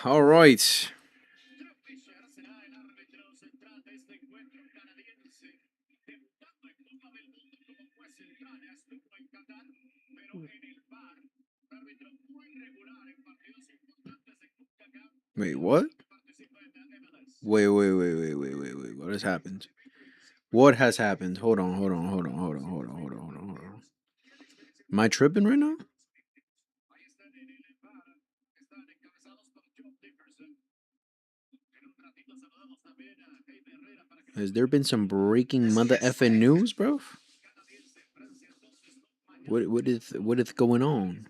All right. Wait, what? Wait. What has happened? What has happened? Hold on. Am I tripping right now? Has there been some breaking mother effing news, bro? What is going on?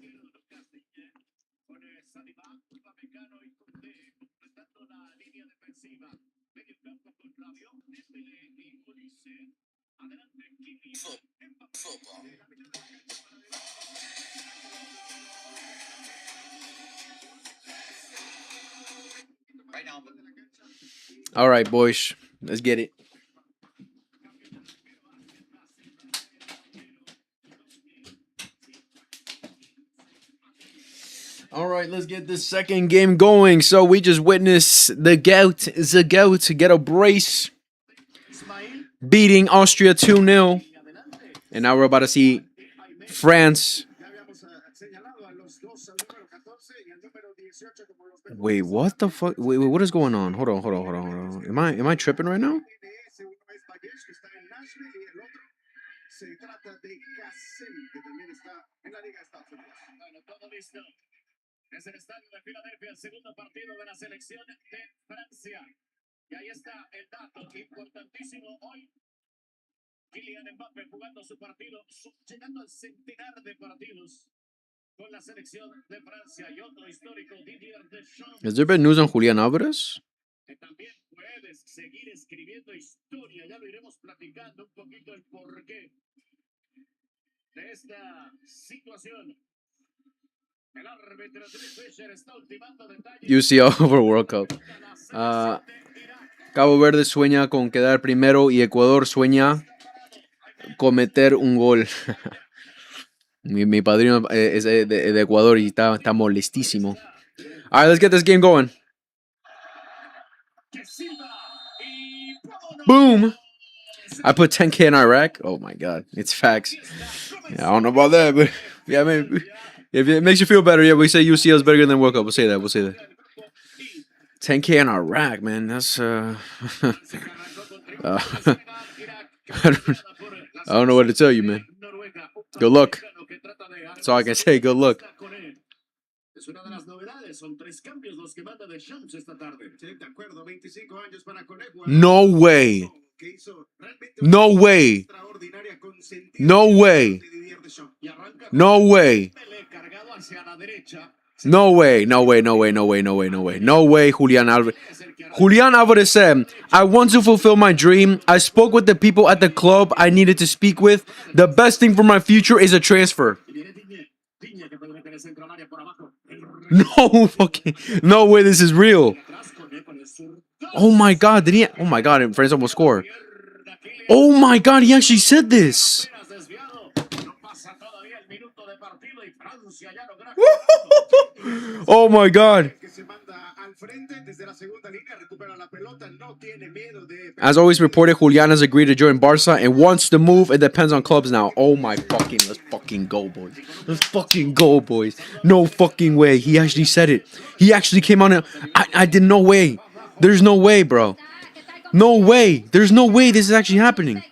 All right, boys, let's get it. All right, let's get this second game going. So we just witnessed the goat get a brace, beating Austria 2-0. And now we're about to see France. Wait, what the fuck? Wait, what is going on? Hold on. Am I tripping right now? Has there been news on Julian Alvarez? UCL over World Cup. Cabo Verde sueña con quedar primero y Ecuador sueña cometer un gol. mi padrino es de Ecuador y está molestísimo. All right, let's get this game going. Boom. I put 10K in Iraq. Oh my God, it's facts. Yeah, I don't know about that, but yeah, I mean, if it makes you feel better, yeah, we say UCL is better than World Cup. We'll say that. 10K in Iraq, man. That's I don't know what to tell you, man. Good luck. That's all I can say. Good luck. No way. No way. No way. No way. No way. No way, Julian Alvarez. Julian Alvarez said, I want to fulfill my dream. I spoke with the people at the club I needed to speak with. The best thing for my future is a transfer. No way this is real. Oh my God, oh my God, and France almost scored. Oh my God, he actually said this. Oh my God. As always reported, Julian has agreed to join Barca and wants to move. It depends on clubs now. Oh my fucking, let's fucking go, boys. Let's fucking go, boys. No fucking way. He actually said it. He actually came on. I did no way. There's no way, bro. No way. There's no way this is actually happening.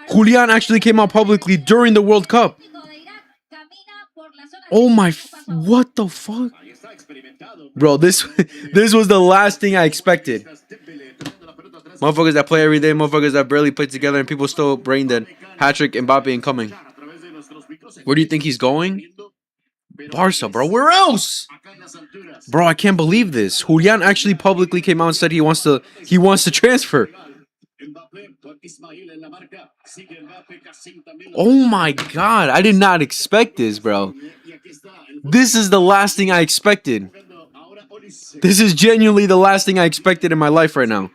Julian actually came out publicly during the World Cup. Oh my, what the fuck? Bro, this was the last thing I expected. Motherfuckers that play every day, motherfuckers that barely play together, and people still brain dead. Hat-trick, Mbappe incoming. Where do you think he's going? Barca, bro. Where else? Bro, I can't believe this. Julian actually publicly came out and said he wants to transfer. Oh my God, I did not expect this, bro. This is the last thing I expected. This is genuinely the last thing I expected in my life right now.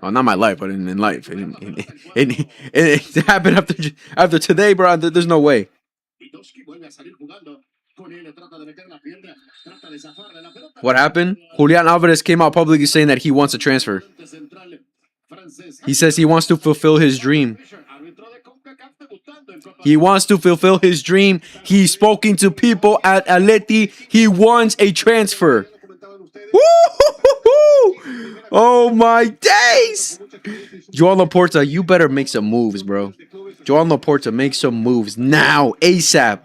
Oh, not my life, but in life. It happened after today, bro. There's no way. What happened? Julian Alvarez came out publicly saying that he wants a transfer. He says he wants to fulfill his dream. He wants to fulfill his dream. He's spoken to people at Atleti. He wants a transfer. Woo-hoo-hoo-hoo! Oh my days! Joan Laporta, you better make some moves, bro. Joan Laporta, make some moves now, ASAP.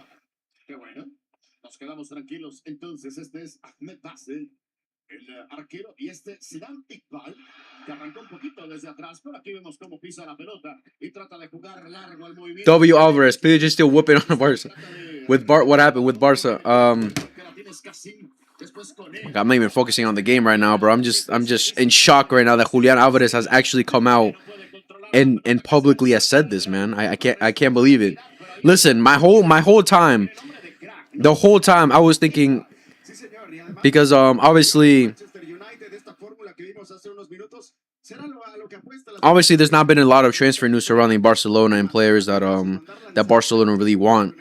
W Alvarez, Pidge is still whooping on the Barca. What happened with Barca? I'm not even focusing on the game right now, bro. I'm just in shock right now that Julian Alvarez has actually come out and publicly has said this, man. I can't believe it. Listen, the whole time I was thinking, because obviously there's not been a lot of transfer news surrounding Barcelona and players that Barcelona really want.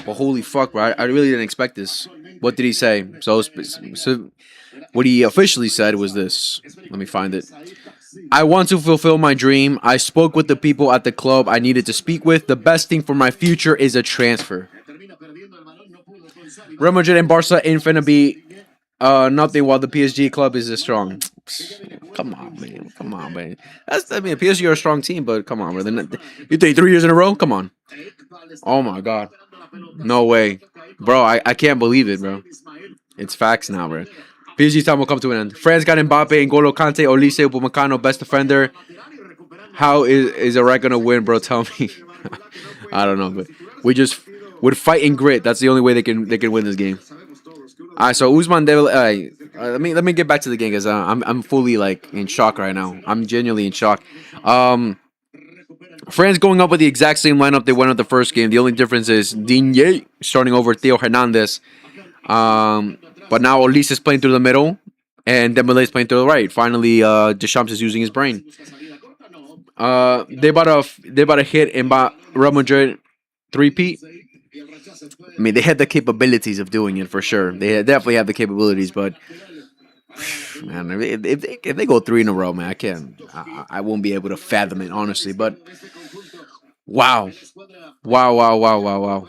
But holy fuck, bro, I really didn't expect this. What did he say? So what he officially said was this. Let me find it. I want to fulfill my dream. I spoke with the people at the club I needed to speak with. The best thing for my future is a transfer. Real Madrid and Barca ain't finna be nothing while the PSG club is as strong. Come on, man. PSG are a strong team, but come on, bro. You think 3 years in a row? Come on. Oh my God. No way. Bro, I can't believe it, bro. It's facts now, bro. PSG time will come to an end. France got Mbappe, N'Golo Kante, Olise, Upamecano, best defender. How is Iraq gonna win, bro? Tell me. I don't know, but with fight and grit, that's the only way they can win this game. Alright, so Usman let me get back to the game, because I'm fully like in shock right now. I'm genuinely in shock. France going up with the exact same lineup they went up the first game. The only difference is Digne starting over Theo Hernandez. But now Olise is playing through the middle, and Dembele is playing through the right. Finally, Deschamps is using his brain. They about to hit Real Madrid 3-peat. I mean, they had the capabilities of doing it for sure. They definitely have the capabilities, but man, if they go 3 in a row, man, I won't be able to fathom it, honestly. But wow. Wow.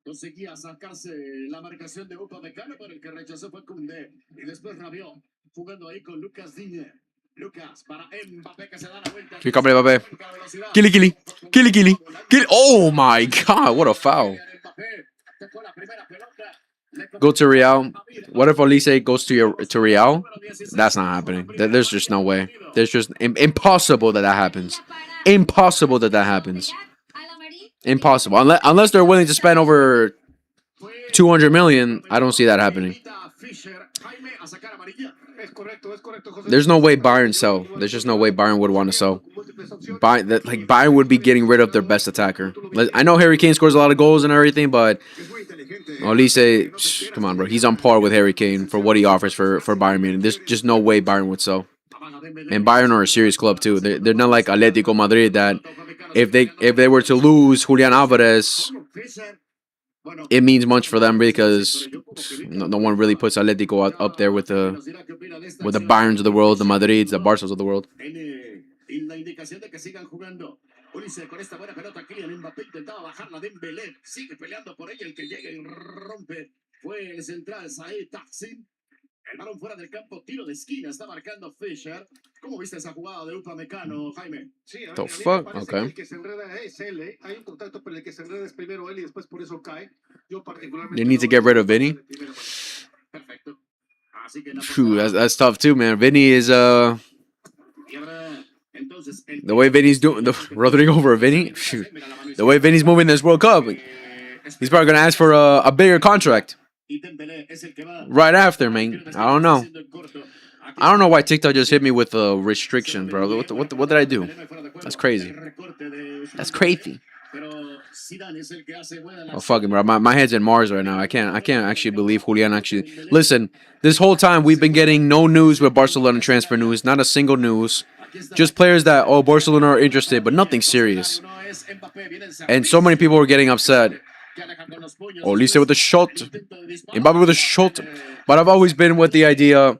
Conseguía sacarse la marcación de Upamecano, pero el que rechazó fue Koundé. Y después Rabiot jugando ahí con Lucas Digne. Lucas para Mbappé, que se da la vuelta. Here comes Mbappé. Killy. Oh my God, what a foul. Go to Real. What if Olise goes to Real? That's not happening. There's just no way. There's just impossible that happens. Impossible that happens. Impossible. Unless they're willing to spend over 200 million, I don't see that happening. There's no way Bayern sell. There's just no way Bayern would want to sell. Bayern would be getting rid of their best attacker. I know Harry Kane scores a lot of goals and everything, but Olise, come on, bro. He's on par with Harry Kane for what he offers for Bayern Munich. There's just no way Bayern would sell. And Bayern are a serious club too. They're not like Atletico Madrid that if they were to lose Julian Alvarez, it means much for them because no one really puts Atletico up there with the Bayerns of the world, the Madrids, the Barças of the world. Ulises con esta buena pelota, Kylian Mbappé intentaba bajarla, Dembélé sigue peleando por ella, el que llega y rompe fue el central Said Taksin. El balón fuera del campo, tiro de esquina, está marcando Fischer. ¿Cómo viste esa jugada de Upamecano, Jaime? Sí, a mí me parece que el que se enreda es él, ¿eh? Hay un contacto, pero el que se enreda es primero él y después por eso cae. They need to get rid of Vinny. Phew, that's tough too, man. Vinny is the way Vinny's doing Rodrigo over Vinny. Shoot. The way Vinny's moving this World Cup, he's probably gonna ask for a bigger contract right after, man. I don't know. I don't know why TikTok just hit me with a restriction, bro. What did I do? That's crazy. That's crazy. Oh fucking bro, my head's in Mars right now. I can't actually believe Julian actually. Listen, this whole time we've been getting no news with Barcelona transfer news, not a single news. Just players that Barcelona are interested, but nothing serious. And so many people were getting upset. Olise with a shot, Mbappe with a shot. But I've always been with the idea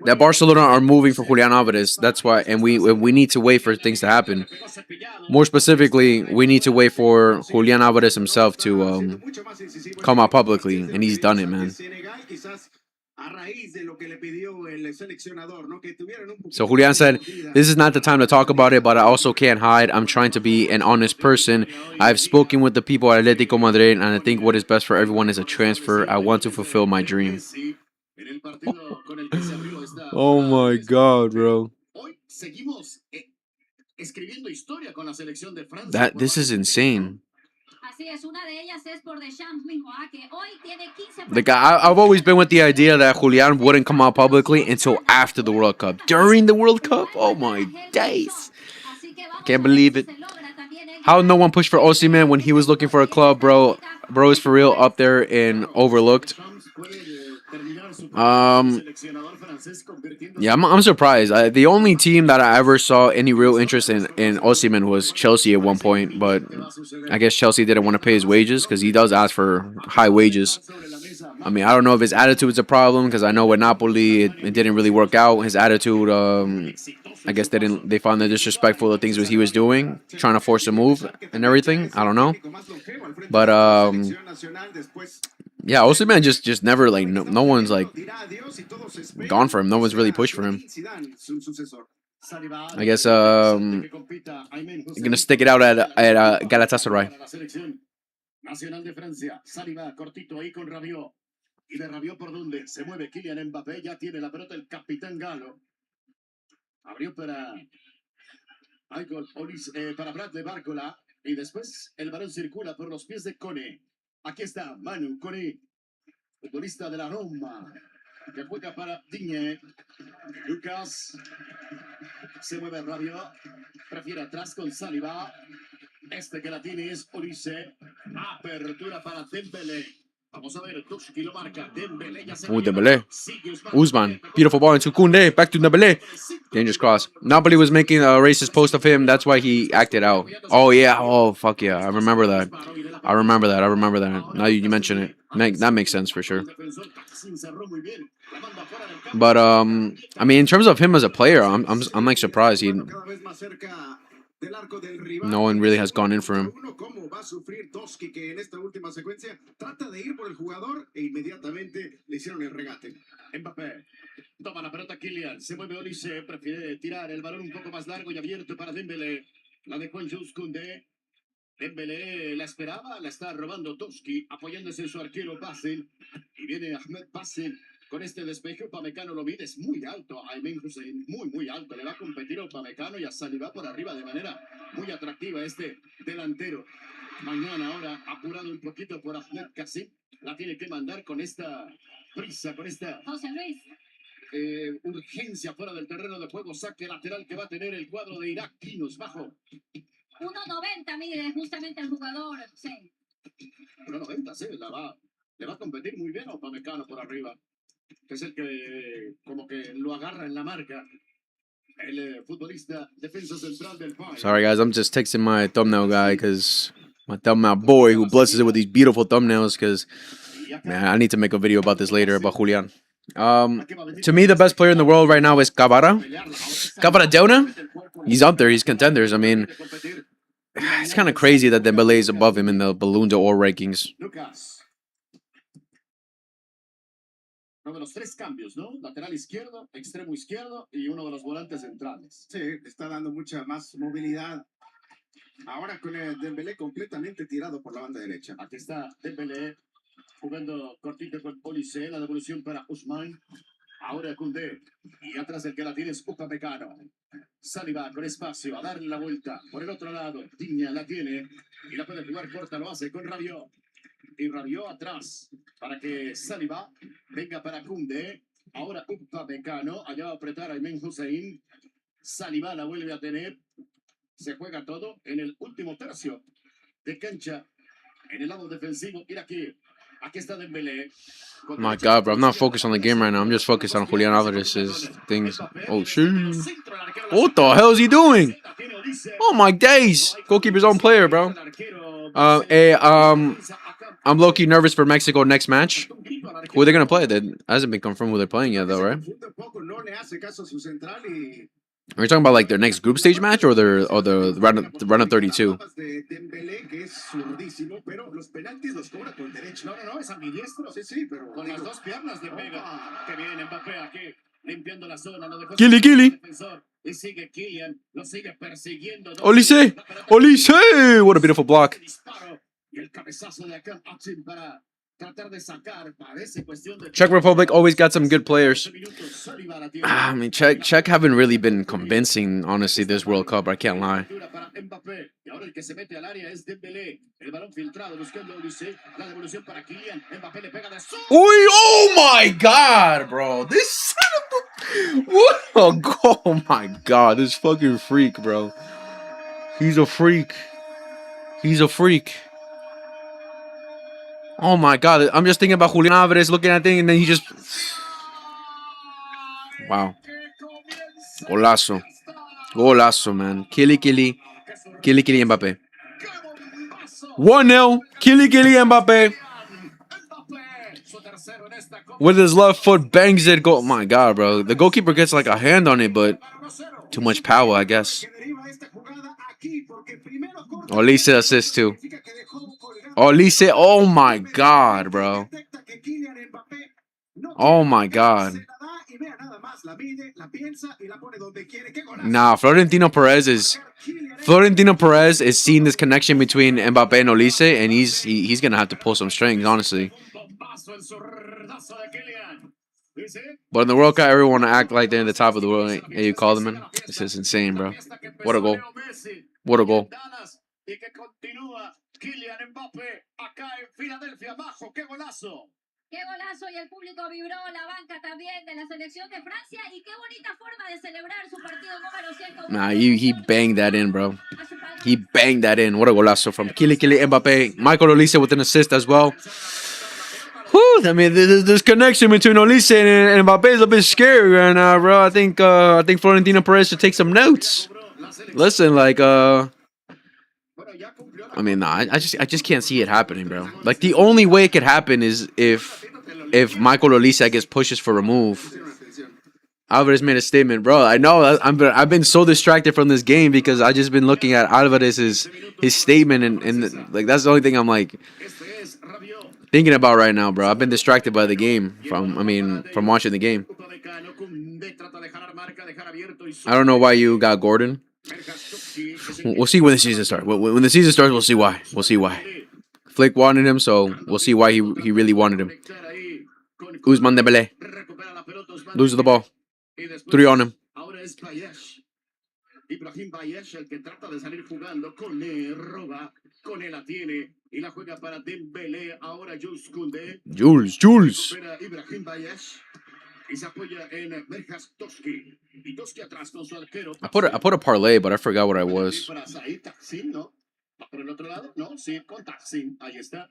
that Barcelona are moving for Julian Alvarez. That's why, and we need to wait for things to happen. More specifically, we need to wait for Julian Alvarez himself to come out publicly, and he's done it, man. So Julian said, "This is not the time to talk about it, but I also can't hide. I'm trying to be an honest person. I've spoken with the people at Atletico Madrid, and I think what is best for everyone is a transfer. I want to fulfill my dream." Oh my God, bro. This is insane. Like I've always been with the idea that Julian wouldn't come out publicly until after the World Cup. During the World Cup? Oh my days. Can't believe it. How no one pushed for Osimhen when he was looking for a club, bro. Bro is for real up there and overlooked. Yeah, I'm surprised. The only team that I ever saw any real interest in Osimhen was Chelsea at one point, but I guess Chelsea didn't want to pay his wages because he does ask for high wages. I mean, I don't know if his attitude is a problem because I know with Napoli it didn't really work out. His attitude, I guess they found it disrespectful the things he was doing, trying to force a move and everything. I don't know, but yeah, Osimhen just never like no one's like gone for him. No one's really pushed for him. I guess I'm gonna stick it out at Galatasaray. Nacional de Francia, Saliba, cortito ahí con Rabiot. Y de Rabiot por donde se mueve Kylian Mbappé, ya tiene la pelota el capitán Galo. Abrió para para Bradley Barcola. Y después el balón circula por los pies de Kone. Aquí está Manu Kone, futbolista de la Roma, que juega para Digne. Lucas se mueve Rabiot, prefiere atrás con Saliba. Este que la tiene es Olise. Apertura para Dembélé. Vamos a ver, Tushki lo marca. Dembélé ya se Dembélé. Usman. Beautiful ball into Koundé. Back to Dembélé. Dangerous cross. Napoli was making a racist post of him. That's why he acted out. Oh, yeah. Oh, fuck yeah. I remember that. I remember that. Now you mention it. That makes sense for sure. But, I mean, in terms of him as a player, I'm like surprised. No one really has gone in for him. Mbappé toma la pelota Kylian, se mueve Olise, prefiere tirar el balón un poco más largo y abierto para Dembélé. La dejó en Jules Koundé. Dembélé la esperaba, la está robando Toski, apoyándose en su arquero Basel. Y viene Ahmed Basel. Con este despeje, Upamecano lo mide, es muy alto. Aymen Hussein, muy alto. Le va a competir a Upamecano y a Saliba por arriba de manera muy atractiva este delantero. Mañana ahora apurado un poquito por Ahmed Kassim. La tiene que mandar con esta prisa, con esta urgencia fuera del terreno de juego. Saque lateral que va a tener el cuadro de Irak. Quinos bajo. 1.90 mide justamente el jugador. Sí. 1.90, sí, le va a competir muy bien a Upamecano por arriba. Que es el que como que lo agarra en la marca. El futbolista defensa central del Bayern. Sorry guys, I'm just texting my thumbnail guy because my thumbnail boy who blesses it with these beautiful thumbnails because man, I need to make a video about this later about Julian. To me, the best player in the world right now is Cavaradona. He's up there. He's contenders. I mean, it's kind of crazy that Dembélé is above him in the Ballon d'Or rankings. Uno de los tres cambios, ¿no? Lateral izquierdo, extremo izquierdo y uno de los volantes centrales. Sí, está dando mucha más movilidad Ahora con el Dembélé completamente tirado por la banda derecha. Aquí está Dembélé jugando cortito con Olise. La devolución para Usman. Ahora Koundé. Y atrás el que la tiene es Upamecano. Saliba con espacio a darle la vuelta. Por el otro lado, Diña la tiene y la puede jugar corta. Lo hace con Rabiot. Y Rabiot atrás para que Saliba venga para Koundé. Ahora Upamecano. Allá va a apretar a Aymen Hussein. Saliba la vuelve a tener. Se juega todo en el último tercio de cancha. En el lado defensivo. Mira aquí está Dembélé. My God, bro. I'm not focused on the game right now. I'm just focused on Julian Alvarez's things. Oh, shit. What the hell is he doing? Oh, my days. Goalkeeper's own player, bro. I'm low-key nervous for Mexico next match. Who are they going to play? That hasn't been confirmed who they're playing yet, though, right? Are you talking about like their next group stage match or the round of 32? Gilly, Gilly. Olise, Olise. What a beautiful block. Czech Republic always got some good players. I mean, Czech haven't really been convincing, honestly, this World Cup. I can't lie. Oh my God, bro! This son of a what a goal! Oh my God, this fucking freak, bro. He's a freak. He's a freak. Oh my God, I'm just thinking about Julian Alvarez looking at thing, and then he just. Wow. Golazo. Golazo, man. Killy Mbappe. 1-0. Killy Mbappe. With his left foot, bangs it. Goal. My God, bro. The goalkeeper gets like a hand on it, but too much power, I guess. Olise assist too. Olise. Oh my God, bro. Oh my God. Nah, Florentino Perez is seeing this connection between Mbappe and Olise, and he's gonna have to pull some strings, honestly. But in the World Cup, everyone want to act like they're in the top of the world. And you call them in. This is insane, bro. What a goal. What a goal. Qué golazo y el público vibró, la banca también de la selección de Francia y qué bonita forma de celebrar su partido número 100. Nah, he banged that in, bro. He banged that in. What a golazo from Kylian Mbappe. Michael Olise with an assist as well. Whew, I mean, this connection between Olise and Mbappe is a bit scary right now, bro. I think Florentino Perez should take some notes. Listen, like, I mean, nah, I just can't see it happening, bro. Like, the only way it could happen is if Michael Olise, I guess, pushes for a move. Alvarez made a statement, bro. I know I've been so distracted from this game because I just been looking at Alvarez's his statement and like that's the only thing I'm like thinking about right now, bro. I've been distracted by the game from watching the game. I don't know why you got Gordon. We'll see when the season starts. When the season starts, we'll see why. We'll see why. Flick wanted him, so we'll see why he really wanted him. Ousmane Dembélé loses the ball. 3 on him. Ibrahim Bayesh, el que trata de salir jugando con roba, con él la tiene y la juega para Dembélé. Ahora Jules Koundé. Jules. Ibrahim Bayesh y se apoya en Berjas Toski. Y Toski atrás con su arquero. I put a parlay, but I forgot what I was. Por el otro lado, no, sí, con Taksim, ahí está.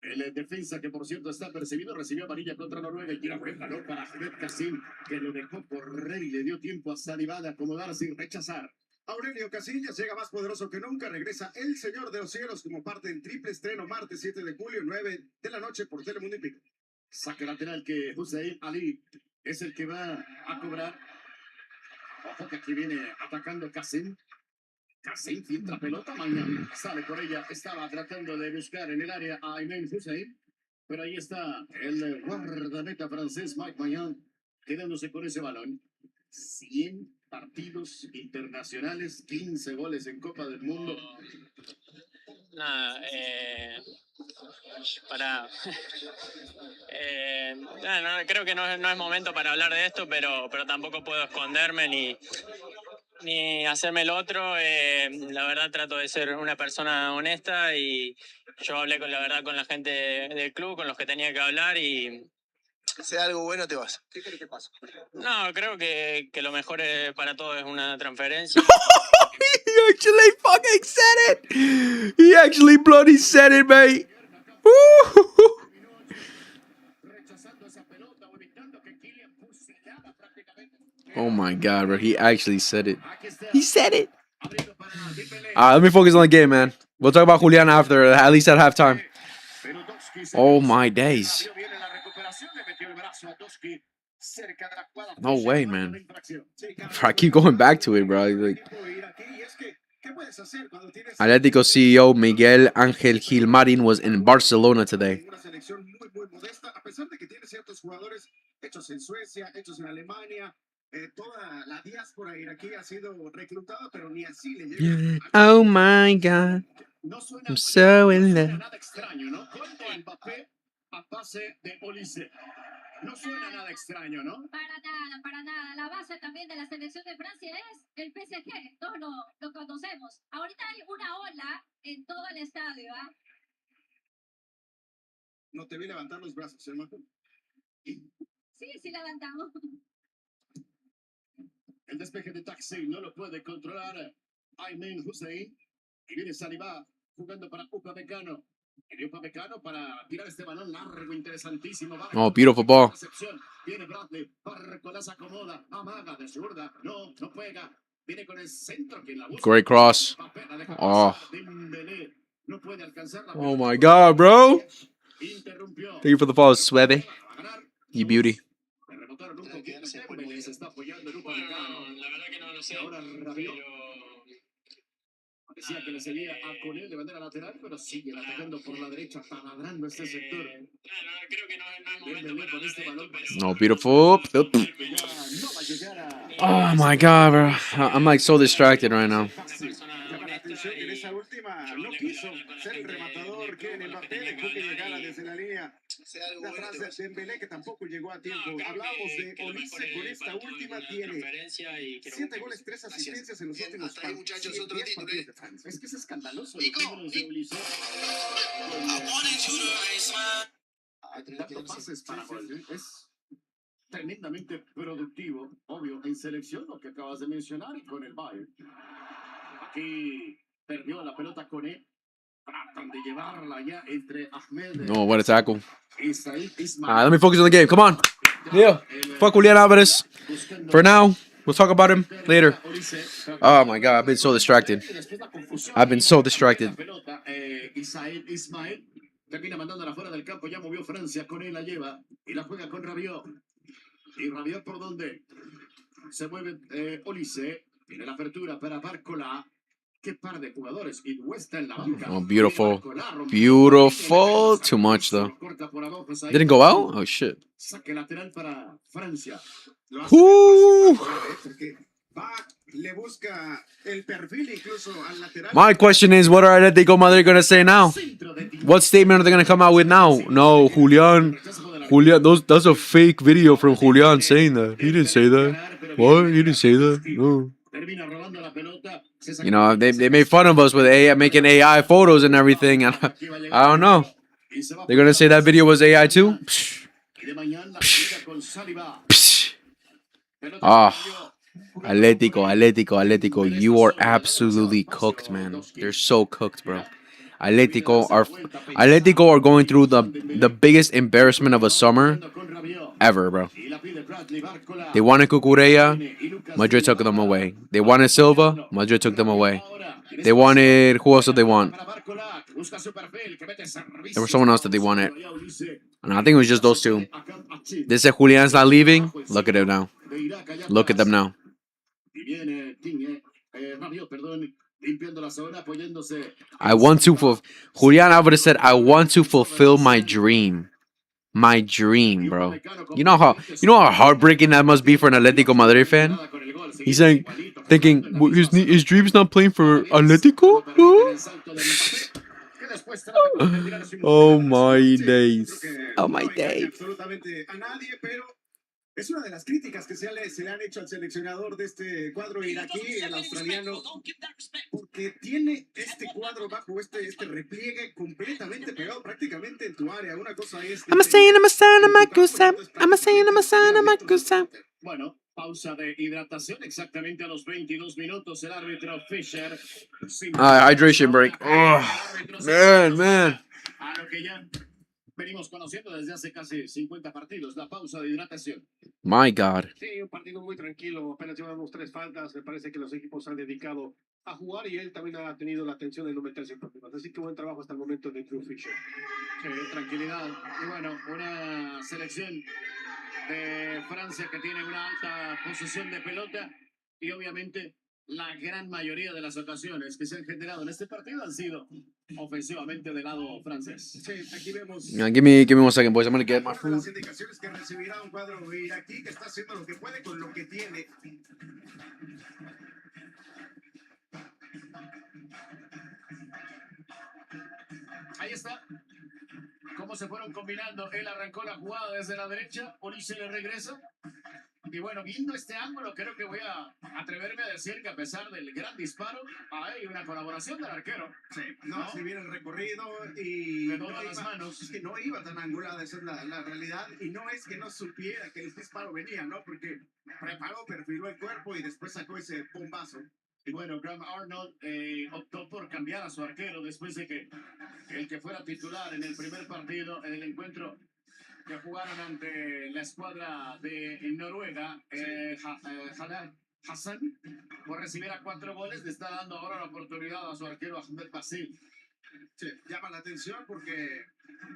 El defensa que por cierto está percibido recibió amarilla contra Noruega y tira buen balón para Ahmed Kassim, que lo dejó correr y le dio tiempo a Saliba de acomodarse y rechazar. Aurelio Casillas llega más poderoso que nunca, regresa el Señor de los Cielos como parte del triple estreno martes 7 de julio, 9 de la noche por Telemundo y Pico. Saque lateral que Hussein Ali es el que va a cobrar. Ojo que aquí viene atacando Kassim. Kassim filtra pelota, mañana sale por ella, estaba tratando de buscar en el área a Aymen Hussein, pero ahí está el guardameta francés Mike Maignan quedándose con ese balón. 100 partidos internacionales, 15 goles en Copa del Mundo. Nada, para... creo que no es momento para hablar de esto, pero tampoco puedo esconderme ni hacerme el otro. La verdad trato de ser una persona honesta y yo hablé con la gente del club, con los que tenía que hablar y... Sea algo bueno, te vas. ¿Qué crees que pasa? No, creo que lo mejor para todos es una transferencia. He actually fucking said it. He actually bloody said it, mate. Woo! Oh my god, bro. He actually said it. He said it. Let me focus on the game, man. We'll talk about Julian after, at least at halftime. Oh my days. No way, man. I keep going back to it, bro. Like, Atlético CEO Miguel Ángel Gilmarín was in Barcelona today. Una selección muy, muy modesta, a pesar de que tiene ciertos jugadores hechos en Suecia, hechos en Alemania. Toda la diáspora iraquí ha sido reclutada, pero ni así le llega. Oh my god. No suena, I'm so in no suena love. nada extraño, ¿no? Gol de Mbappé a pase de Olise. No suena nada extraño, ¿no? Para nada, para nada. La base también de la selección de Francia es el PSG. Todos lo conocemos. Ahorita hay una ola en todo el estadio, ¿ah? No te vi levantar los brazos, hermano. Sí, levantamos. El despeje de Taxi no lo puede controlar Aymen Hussein. Y viene Saliba jugando para Upamecano. Y Upamecano para tirar este balón largo, interesantísimo. Oh, beautiful ball. Viene Bradley, Barcola se acomoda, amaga de zurda. No pega. Viene con el centro que la busca. Great cross. Oh. No puede alcanzar la Oh my god, bro. Interrumpió. Thank you for the follow, Sueve. You beauty. Rebotaron un poquito. Dembélé se está apoyando en Upamecano. La verdad que no lo sé. Ahora Rabiot. Decía que le seguía a Conel de manera lateral, pero sigue atacando por la derecha, taladrando este sector. Creo que no es momento para hablar de esto, pero... No, beautiful. Oh my god, bro. I'm like so distracted right now. Llama la atención que en esa última no quiso ser el rematador que en Mbappé dejó que llegara desde la línea Sea algo de bueno, atrás te de vas. Dembélé, que tampoco llegó a tiempo. Hablábamos de Olise, con esta última tiene 7 goles, 3 asistencias en los Bien, últimos hasta ahí, muchachos, otro 10 título, partidos de Francia. Es que es escandaloso los números de Ulises. Dando pases para gol. Es tremendamente productivo, obvio, en selección, lo que acabas de mencionar, y con el Bayern. Aquí perdió la pelota con él. Tratan de llevarla ya entre Ahmed Oh, what a tackle. y Said Ismail. Let me focus on the game. Come on. Yeah. Fuck Julian Alvarez. For now, we'll talk about him later. Oh my god, I've been so distracted. I've been so distracted. Said Ismail termina mandándola fuera del campo, ya movió Francia, con él la lleva y la juega con Rabiot. Y Rabiot por donde se mueve Olise, tiene la apertura para Barcola. Qué par de jugadores. Y Huesta en la banca. Oh, beautiful. Beautiful. Too much, though. Didn't go out? Oh, shit. Saque lateral para Francia. Lo hace muy fácil para Mbappé, porque va, le busca el perfil incluso al lateral. My question is, what are Atletico Madrid going to say now? What statement are they going to come out with now? No, Julian, that's a fake video from Julian saying that. He didn't say that. What? He didn't say that. No. You know, they made fun of us with AI, making AI photos and everything. And I don't know. They're going to say that video was AI too? Psh. Psh. Oh, Atletico. You are absolutely cooked, man. They're so cooked, bro. Atletico are going through the biggest embarrassment of a summer ever, bro. They wanted Cucurella, Madrid took them away. They wanted Silva, Madrid took them away. They wanted, who else did they want? There was someone else that they wanted. And I think it was just those two. They said Julian's not leaving. Look at him now. Look at them now. Julian Alvarez said, I want to fulfill my dream. My dream, bro. You know how heartbreaking that must be for an Atletico Madrid fan? He's saying, thinking, his dream's not playing for Atletico? Oh my days. Oh my no engaña days. absolutamente a nadie, pero es una de las críticas que se le han hecho al seleccionador de este cuadro iraquí, el australiano, porque tiene este cuadro bajo este repliegue completamente pegado prácticamente en tu área. Una cosa es... I'm a saying, I'm a son, I'm a kusa. I'm a saying, I'm a son, I'm a kusa. Bueno, pausa de hidratación exactamente a los 22 minutos. El árbitro Fisher. Hydration break. Oh, man. A lo que ya venimos conociendo desde hace casi 50 partidos, la pausa de hidratación. My God. Sí, un partido muy tranquilo, apenas llevamos 3 faltas, me parece que los equipos se han dedicado a jugar y él también ha tenido la atención de no meterse en problemas, así que buen trabajo hasta el momento de Drew Fisher. Sí, tranquilidad. Y bueno, una selección de Francia que tiene una alta posesión de pelota y obviamente la gran mayoría de las ocasiones que se han generado en este partido han sido ofensivamente del lado francés. Sí, aquí vemos... Give me 1 second, boys. I'm gonna get my food. Las indicaciones que recibirá un cuadro iraquí que está haciendo lo que puede con lo que tiene. Ahí está. Cómo se fueron combinando. Él arrancó la jugada desde la derecha. Olise le regresa. Y bueno, viendo este ángulo, creo que voy a atreverme a decir que a pesar del gran disparo, hay una colaboración del arquero. Sí, no, si bien el recorrido y Le dobla las manos. es que no iba tan angulada, esa es la realidad. Y no es que no supiera que el disparo venía, ¿no? Porque preparó, perfiló el cuerpo y después sacó ese bombazo. Y bueno, Graham Arnold optó por cambiar a su arquero después de que el que fuera titular en el primer partido, en el encuentro que jugaron ante la escuadra de Noruega, Haaland, Hassan, por recibir a 4 goles, le está dando ahora la oportunidad a su arquero Ahmed Basil. Sí, llama la atención porque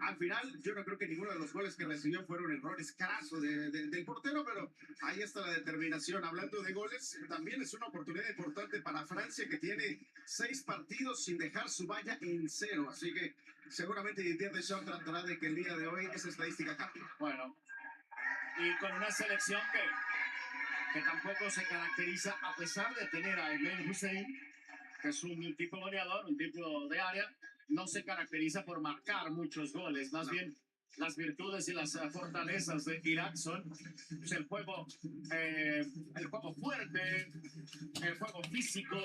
al final yo no creo que ninguno de los goles que recibió fueron errores crasos del portero, pero ahí está la determinación. Hablando de goles, también es una oportunidad importante para Francia que tiene 6 partidos sin dejar su valla en 0, así que seguramente Didier Deschamps tratará de que el día de hoy esa estadística cambie. Bueno, y con una selección que tampoco se caracteriza, a pesar de tener a Aymen Hussein, que es un tipo goleador, un tipo de área, no se caracteriza por marcar muchos goles, más bien las virtudes y las fortalezas de Irak son pues, el juego fuerte, el juego físico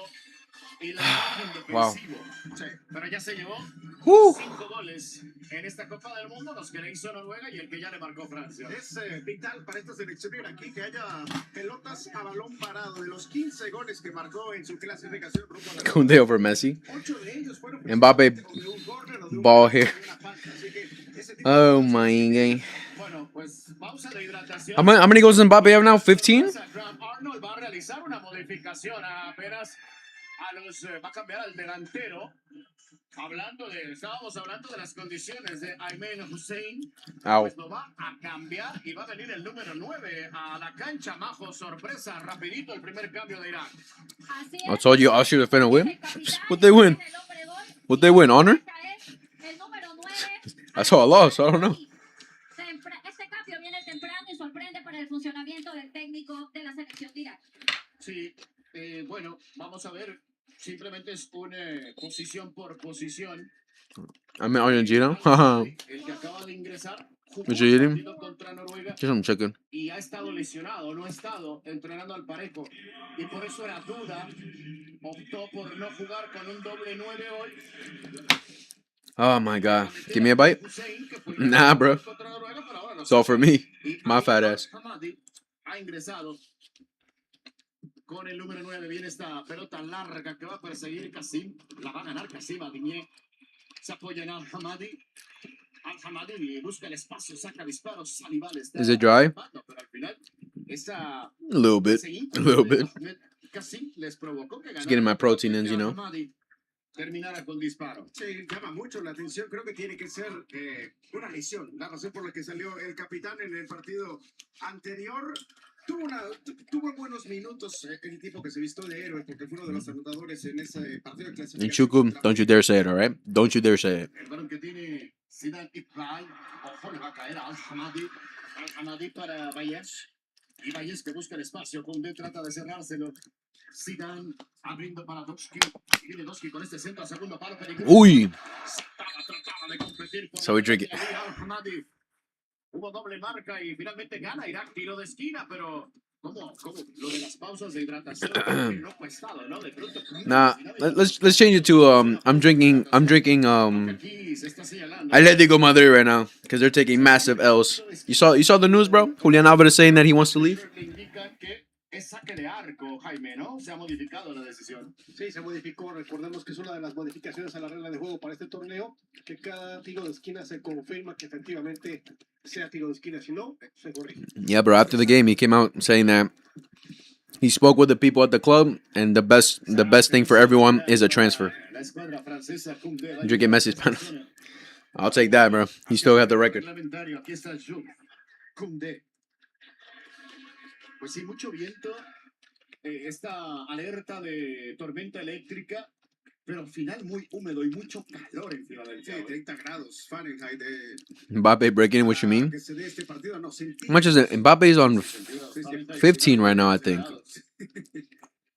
y la imagen defensivo. Sí, pero ya se llevó 5 goles en esta Copa del Mundo, los que le hizo Noruega y el que ya le marcó Francia. Es vital para esta selección iraquí que haya pelotas a balón parado. De los 15 goles que marcó en su clasificación rumbo a la Koundé over Messi. 8 de ellos fueron Mbappe de un córner o de un ball gol, here. de una falta. Así que ese tipo Oh my God. Bueno, pues pausa de hidratación. How many goals does Mbappe have now? 15? Graham Arnold va a realizar una modificación apenas va a cambiar al delantero. Estábamos hablando de las condiciones de Aymen Hussein. Ow. Pues lo va a cambiar y va a venir el número 9 a la cancha. Majo, sorpresa, rapidito el primer cambio de Irak. Así I es. told you Austria was finna win. El capitán, What they win? el hombre gol. What they win? Honor? Esta es el número 9. I saw a loss. I don't know. Este cambio viene temprano y sorprende para el funcionamiento del técnico de la selección de Irak. Sí, bueno, vamos a ver. Simplemente es una posición por posición. I'm in Argentina. Haha. El que acaba de ingresar jugó What you el eating? partido contra Noruega Just some chicken. y ha estado lesionado, no ha estado entrenando al parejo. Y por eso era duda. Optó por no jugar con un doble 9 hoy. Oh my God. Give me a bite. Nah, bro. It's all for me. My fat ass. Hamadi ha ingresado con el número 9. Viene esta pelota larga que va a perseguir Kasim. La va a ganar Kasim Adimier. Se apoya en Al-Hamadi. Al-Hamadi busca el espacio, saca disparos. Saliba le está Is it dry? tapando, pero al final esa A little bit. A little bit. Kasim les provocó que Just getting my ganara. protein in, you know. Al-Hamadi terminara con disparo. Sí, llama mucho la atención. Creo que tiene que ser una lesión. La razón por la que salió el capitán en el partido anterior. Tuvo buenos minutos el tipo que se vistió de héroe porque fue uno de los anotadores en ese partido de clasificación. Inchuku, don't you dare say it, all right? Don't you dare say it. El balón que tiene Zidane Iqbal. Ojo, le va a caer a Al-Hamadi. Al-Hamadi para Bayesh. Y Valles que busca el espacio. Koundé trata de cerrárselo. Zidane abriendo para Doski. Viene Doski con este centro a segundo palo. Peligroso. Uy. Trataba de competir por So we drink it. Al-Hamadi. Hubo doble marca y finalmente gana Irak. Tiro de esquina, pero ¿cómo? Lo de las pausas de hidratación no ha estado, ¿no? De pronto. Nah, let's change it to I'm drinking Aquí se está señalando. Atletico Madrid right now because they're taking massive L's. You saw the news, bro? Julian Alvarez saying that he wants to leave. Le indica que es saque de arco, Jaime, ¿no? Se ha modificado la decisión. Sí, se modificó. Recordemos que es una de las modificaciones a la regla de juego para este torneo, que cada tiro de esquina se confirma que efectivamente sea tiro de esquina. Si no, se corrige. Yeah, bro. After the game, he came out saying that he spoke with the people at the club, and the best thing for everyone is a transfer. La escuadra francesa, Koundé, Drinking Messi's pen. I'll take that, bro. He still got the record. Reglamentario, aquí está Jules Koundé. Pues sí, mucho viento. Esta alerta de tormenta eléctrica, pero al final muy húmedo y mucho calor en Sí, Filadelfia. 30 grados Fahrenheit. Mbappe breaking in, what you mean? Que se dé este partido, no, How much is it? Mbappe's on 15 right now, I think.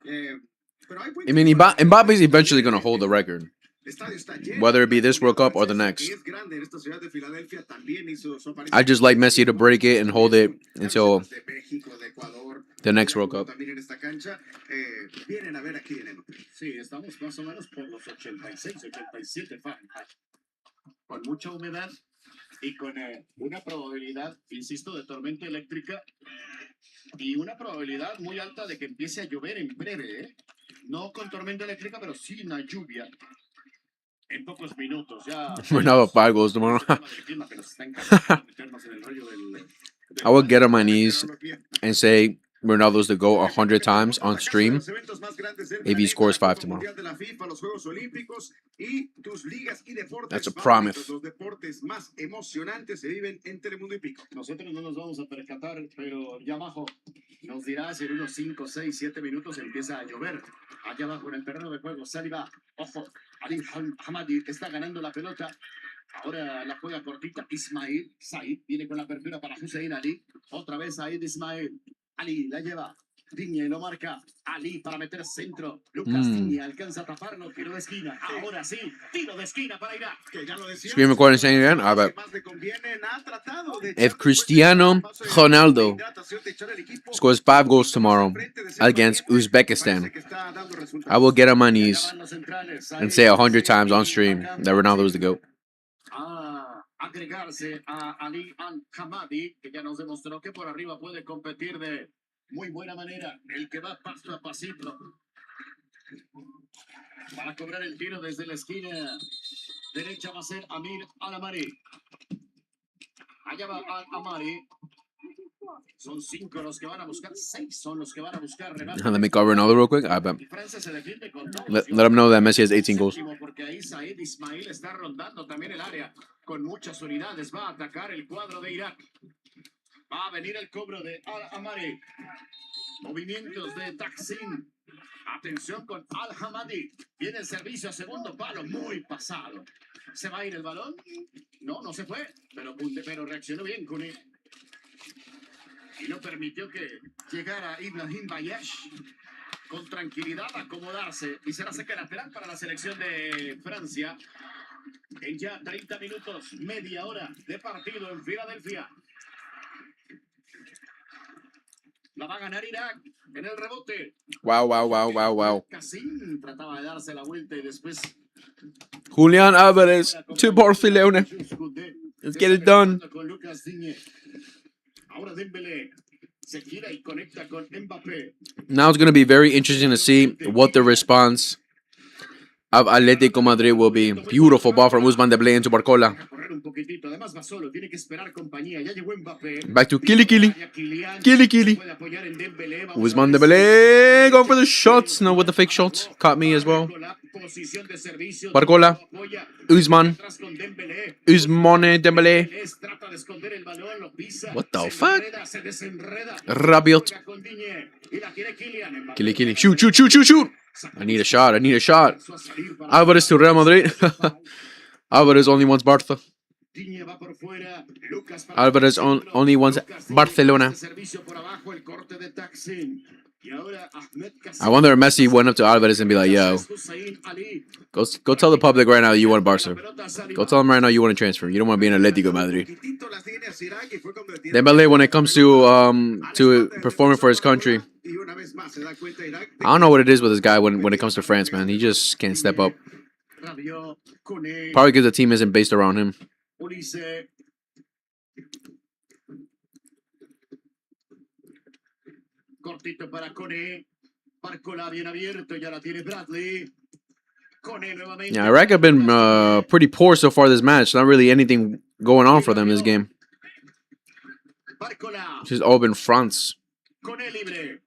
Pero hay I mean, Mbappe's eventually going to hold the record, El estadio está lleno. whether it be this World Cup or the next. Que es grande en esta ciudad de Filadelfia, también hizo su aparición. I just like Messi to break it and hold it until De México, de Ecuador, the next World Cup. también en esta cancha, vienen a ver aquí en el Sí, estamos más o menos por los 86, 87 Fahrenheit. Con mucha humedad y con una probabilidad, insisto, de tormenta eléctrica y una probabilidad muy alta de que empiece a llover en breve, ¿eh? No con tormenta eléctrica, pero sí una lluvia en pocos minutos. Ya. We're now at 5 goals tomorrow. Clima que nos está encantando meternos en el rollo del I would get on my knees and say Ronaldo's the GOAT 100 times on stream if he scores 5 tomorrow. That's a promise. Los deportes más emocionantes se viven en Telemundo y Pico. Nosotros no nos vamos a percatar, pero ya abajo nos dirá si en unos 5, 6, 7 minutos empieza a llover. Allá abajo en el terreno de juego, Saliba, ojo, Ali Hamadi está ganando la pelota. Ahora la juega cortita, Ismail, Said, viene con la apertura para Hussein Ali. Otra vez Said Ismail. Ali la lleva. Digne lo marca. Ali para meter centro. Lucas Digne alcanza a taparlo. Tiro de esquina. Ahora sí. Tiro de esquina para Irak. Que ya lo decía. Screen recording saying again? I bet. Más le conviene, ha tratado de If Cristiano Ronaldo scores 5 goals tomorrow against Uzbekistan, I will get on my knees and say 100 times on stream that Ronaldo is the GOAT. A agregarse a Ali Al-Hamadi, que ya nos demostró que por arriba puede competir de muy buena manera. El que va paso a pasito para cobrar el tiro desde la esquina derecha va a ser Amir Al-Amari. Allá va Al-Amari. Son 5 los que van a buscar, 6 son los que van a buscar. Let me cover Ronaldo real quick. I bet. Francia se defiende con Let him know that Messi has 18 goals. Porque ahí Said Ismail está rondando también el área con muchas unidades. Va a atacar el cuadro de Irak. Va a venir el cobro de Al-Amari. Movimientos de Taksim. Atención con Al-Hamadi. Viene el servicio a segundo palo. Muy pasado. ¿Se va a ir el balón? No, no se fue. Pero reaccionó bien Kuni. Y no permitió que llegara Ibrahim Bayesh con tranquilidad a acomodarse. Y será saque lateral para la selección de Francia. En ya 30 minutos, media hora de partido en Filadelfia. La va a ganar Irak en el rebote. Wow. Casín trataba de darse la vuelta y después Julian Alvarez to Barcelona. Let's get it done. con Lucas Digne. Ahora Dembélé se gira y conecta con Mbappé. Now it's going to be very interesting to see what the response of Atletico Madrid will be. Beautiful ball from Ousmane Dembélé into Barcola. Correr un poquitito, además va solo, tiene que esperar compañía. Ya llegó Mbappé. Back to Kili. Puede apoyar en Dembélé. Ousmane Dembélé going for the shots. No, with the fake shots. Caught me as well. Posición de servicio. Barcola. Ousmane. Ousmane Dembélé. Trata de esconder el balón, lo pisa. What the fuck? Se desenreda. Rabiot. Con Digne. Y la quiere Kylian. Kili. Shoot. I need a shot. Alvarez to Real Madrid. Alvarez only wants Barca. Tiñe va por fuera. Lucas para Alvarez only wants Lucas Digne Barcelona. con este servicio por abajo, el corte de Taksin. Y ahora Ahmed I wonder if Messi went up to Alvarez and be like, yo, Hussein Ali. go tell the public right now you want Barca. Go tell them right now you want to transfer. You don't want to be in Atletico Madrid. Dembele, when it comes to performing for his country, I don't know what it is with this guy when it comes to France, man. He just can't step up. Rabiot, Koné, Probably because the team isn't based around him. Ulises. Cortito para Koné. Barcola bien abierto, ya la tiene Bradley. Koné nuevamente. Yeah, Iraq have been pretty poor so far this match. Not really anything going on for them this game. Barcola. It's just all been fronts. Koné libre.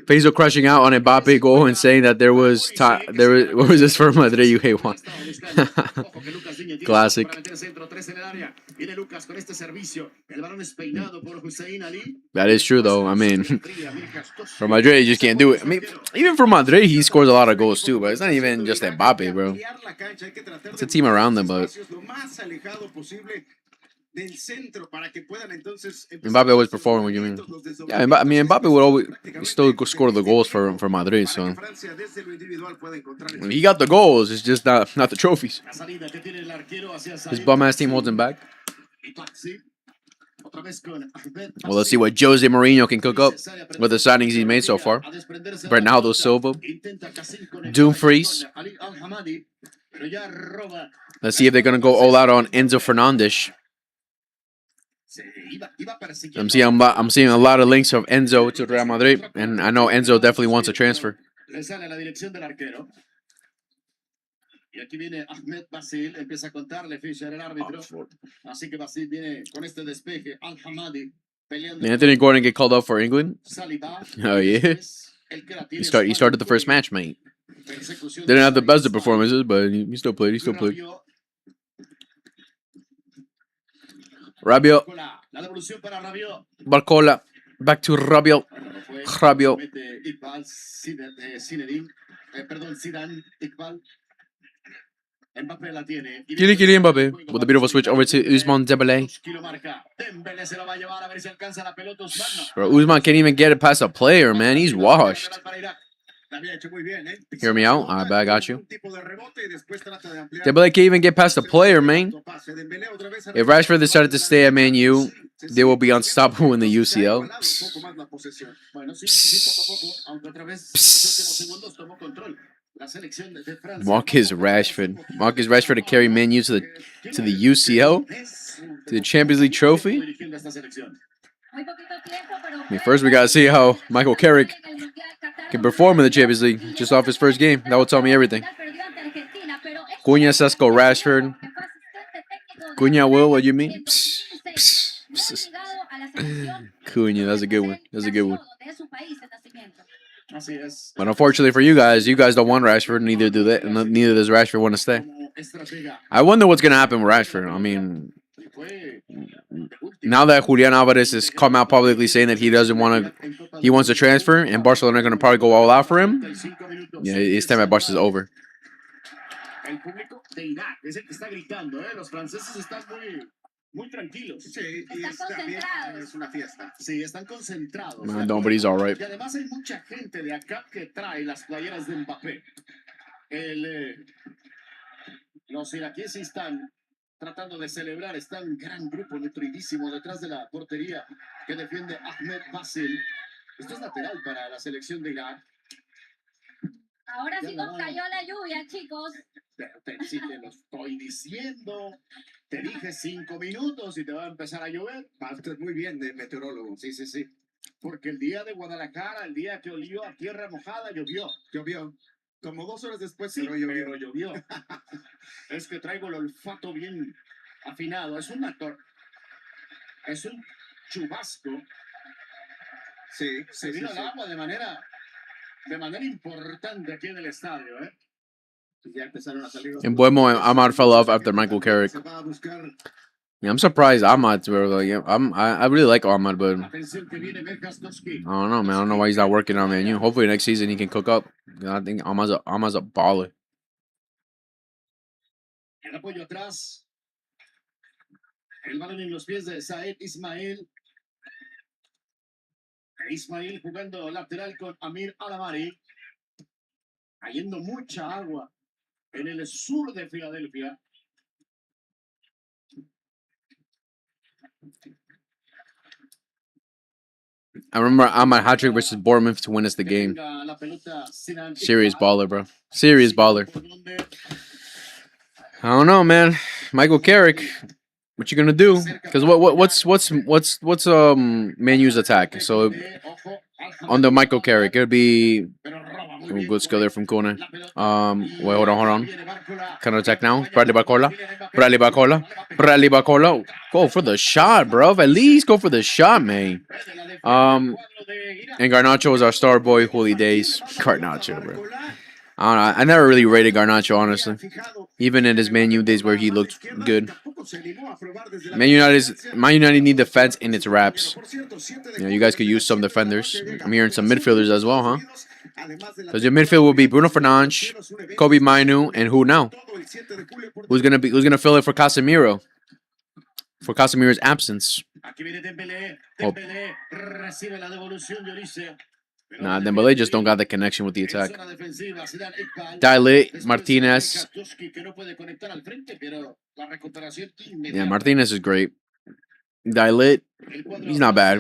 Faisal crashing out on Mbappe goal and saying that there was what was this for Madrid? You hate one. Classic. That is true though. I mean, for Madrid, you just can't do it. I mean, even for Madrid, he scores a lot of goals too. But it's not even just Mbappe, bro. It's a team around them, but Mbappe was performing. What you mean? Yeah, I mean Mbappe would always still score the goals for Madrid. So he got the goals. It's just not the trophies. His bum ass team holds him back. Well, let's see what Jose Mourinho can cook up with the signings he's made so far. Bernardo Silva, Dumfries. Let's see if they're gonna go all out on Enzo Fernandez. I'm seeing a lot of links of Enzo to Real Madrid, and I know Enzo definitely wants a transfer. Y aquí viene Ahmed Basil, empieza a contarle Fischer el árbitro. Así que Basil viene con este despeje. Al-Hamadi peleando. Anthony Gordon get called up for England? Saliba. Oh yeah. He started the first match, mate. Didn't have the best of performances, but he still played. Rabiot. La devolución para Rabiot. Barcola. Back to Rabiot. Rabiot. Zidane, Iqbal. Mbappé la tiene. Kylian Mbappé with a beautiful switch over to Ousmane Dembele. Dembele se la va a llevar a ver si alcanza la pelota Ousmane. Bro, Ousmane can't even get it past a player, man. He's washed. Hear me out? I got you. Dembele can't even get past a player, man. If Rashford decided to stay at Man U, they will be unstoppable in the UCL. Marcus Rashford to carry Man U to the UCL, to the Champions League trophy. I mean, first we gotta see how Michael Carrick can perform in the Champions League just off his first game. That will tell me everything. Cunha, Sesko, Rashford. Cunha, Will, what do you mean? Cunha, that's a good one. But unfortunately for you guys don't want Rashford. Neither does Rashford want to stay. I wonder what's gonna happen with Rashford. I mean, now that Julian Alvarez has come out publicly saying that he wants to transfer, and Barcelona are gonna probably go all out for him. Yeah, his time at Barca is over. Muy tranquilos. Sí, es una fiesta. Sí, están concentrados. Man, nobody's all right. Y además hay mucha gente de acá que trae las playeras de Mbappé. Los iraquíes están tratando de celebrar. Está un gran grupo nutridísimo detrás de la portería que defiende Ahmed Basil. Esto es lateral para la selección de Irak. Ahora sí nos cayó la lluvia, chicos. Sí, te lo estoy diciendo. Te dije 5 minutos y te va a empezar a llover. Estás muy bien de meteorólogo. Sí. Porque el día de Guadalajara, el día que olió a tierra mojada, llovió. Como 2 horas después, sí, pero llovió. Es que traigo el olfato bien afinado. Es un chubasco. Sí. Se vino el agua de manera importante aquí en el estadio, ¿eh? And Buemo and Ahmad fell off after Michael Carrick. Yeah, I'm surprised Ahmad, bro. Like, I really like Ahmad, but I don't know, man. I don't know why he's not working on Man U. Hopefully next season he can cook up. I think Ahmad's a baller. El apoyo atrás. El balón en los pies de Saed Ismail. Ismail jugando lateral con Amir Alamari. Cayendo mucha agua en el sur de Filadelfia. I remember I'm at hat trick versus Bournemouth to win us the game. Serious baller, bro. Serious baller. I don't know, man. Michael Carrick, what you gonna do? Because what's Man U's attack? So under Michael Carrick, it'll be good skill there from corner. Wait, hold on. Counter attack now. Bradley Barcola. Go for the shot, bro. At least go for the shot, man. And Garnacho is our star boy, Holy Days. Garnacho, bro. I don't know. I never really rated Garnacho, honestly. Even in his Man U days where he looked good. Man United need defense in its wraps. You know, you guys could use some defenders. I'm hearing some midfielders as well, huh? Because your midfield will be Bruno Fernandes, Kobe Mainu, and who now? Who's gonna fill it for Casemiro? For Casemiro's absence. Oh. Nah, Dembele just don't got the connection with the attack. Dilate, Martinez. Yeah, Martinez is great. Dilate, he's not bad.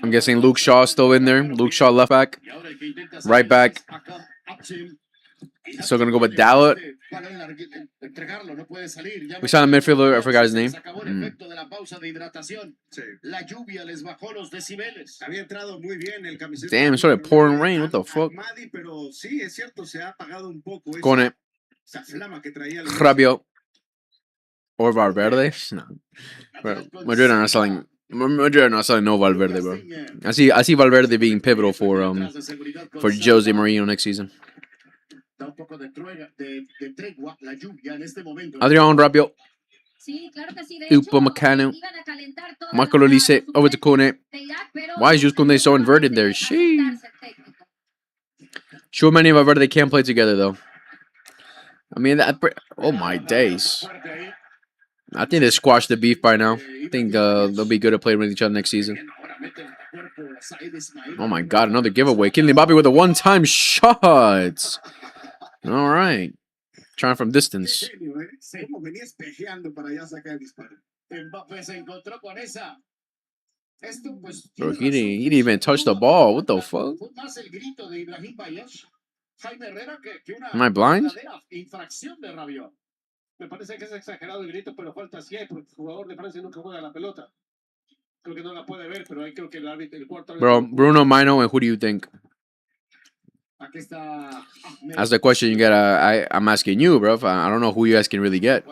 I'm guessing Luke Shaw still in there. Luke Shaw left back. Right back. Still gonna go with Dalot. We signed a midfielder, I forgot his name. Damn, it started pouring rain. What the fuck? Kone. Rabiot. Or Valverde? No. Madrid are not selling no Valverde, bro. I see Valverde being pivotal for Jose Mourinho next season. Adrian Rabiot. Upamecano. Marco Lloris over to Kone. Why is Jules Koundé so inverted there? Sure, many of Valverde can't play together though. I mean, oh my days. I think they squashed the beef by now. I think they'll be good at playing with each other next season. Oh my god, another giveaway. Kylian Mbappe with a one-time shot. All right. Trying from distance. Bro, he didn't even touch the ball. What the fuck? Am I blind? Me parece que es exagerado el grito, pero falta sí hay, porque el jugador de Francia nunca juega la pelota. Creo que no la puede ver, pero ahí creo que el árbitro, el cuarto árbitro. Bro, Bruno, Mino, and who do you think? That's the question you gotta. I'm asking you, bro. I don't know who you guys can really get.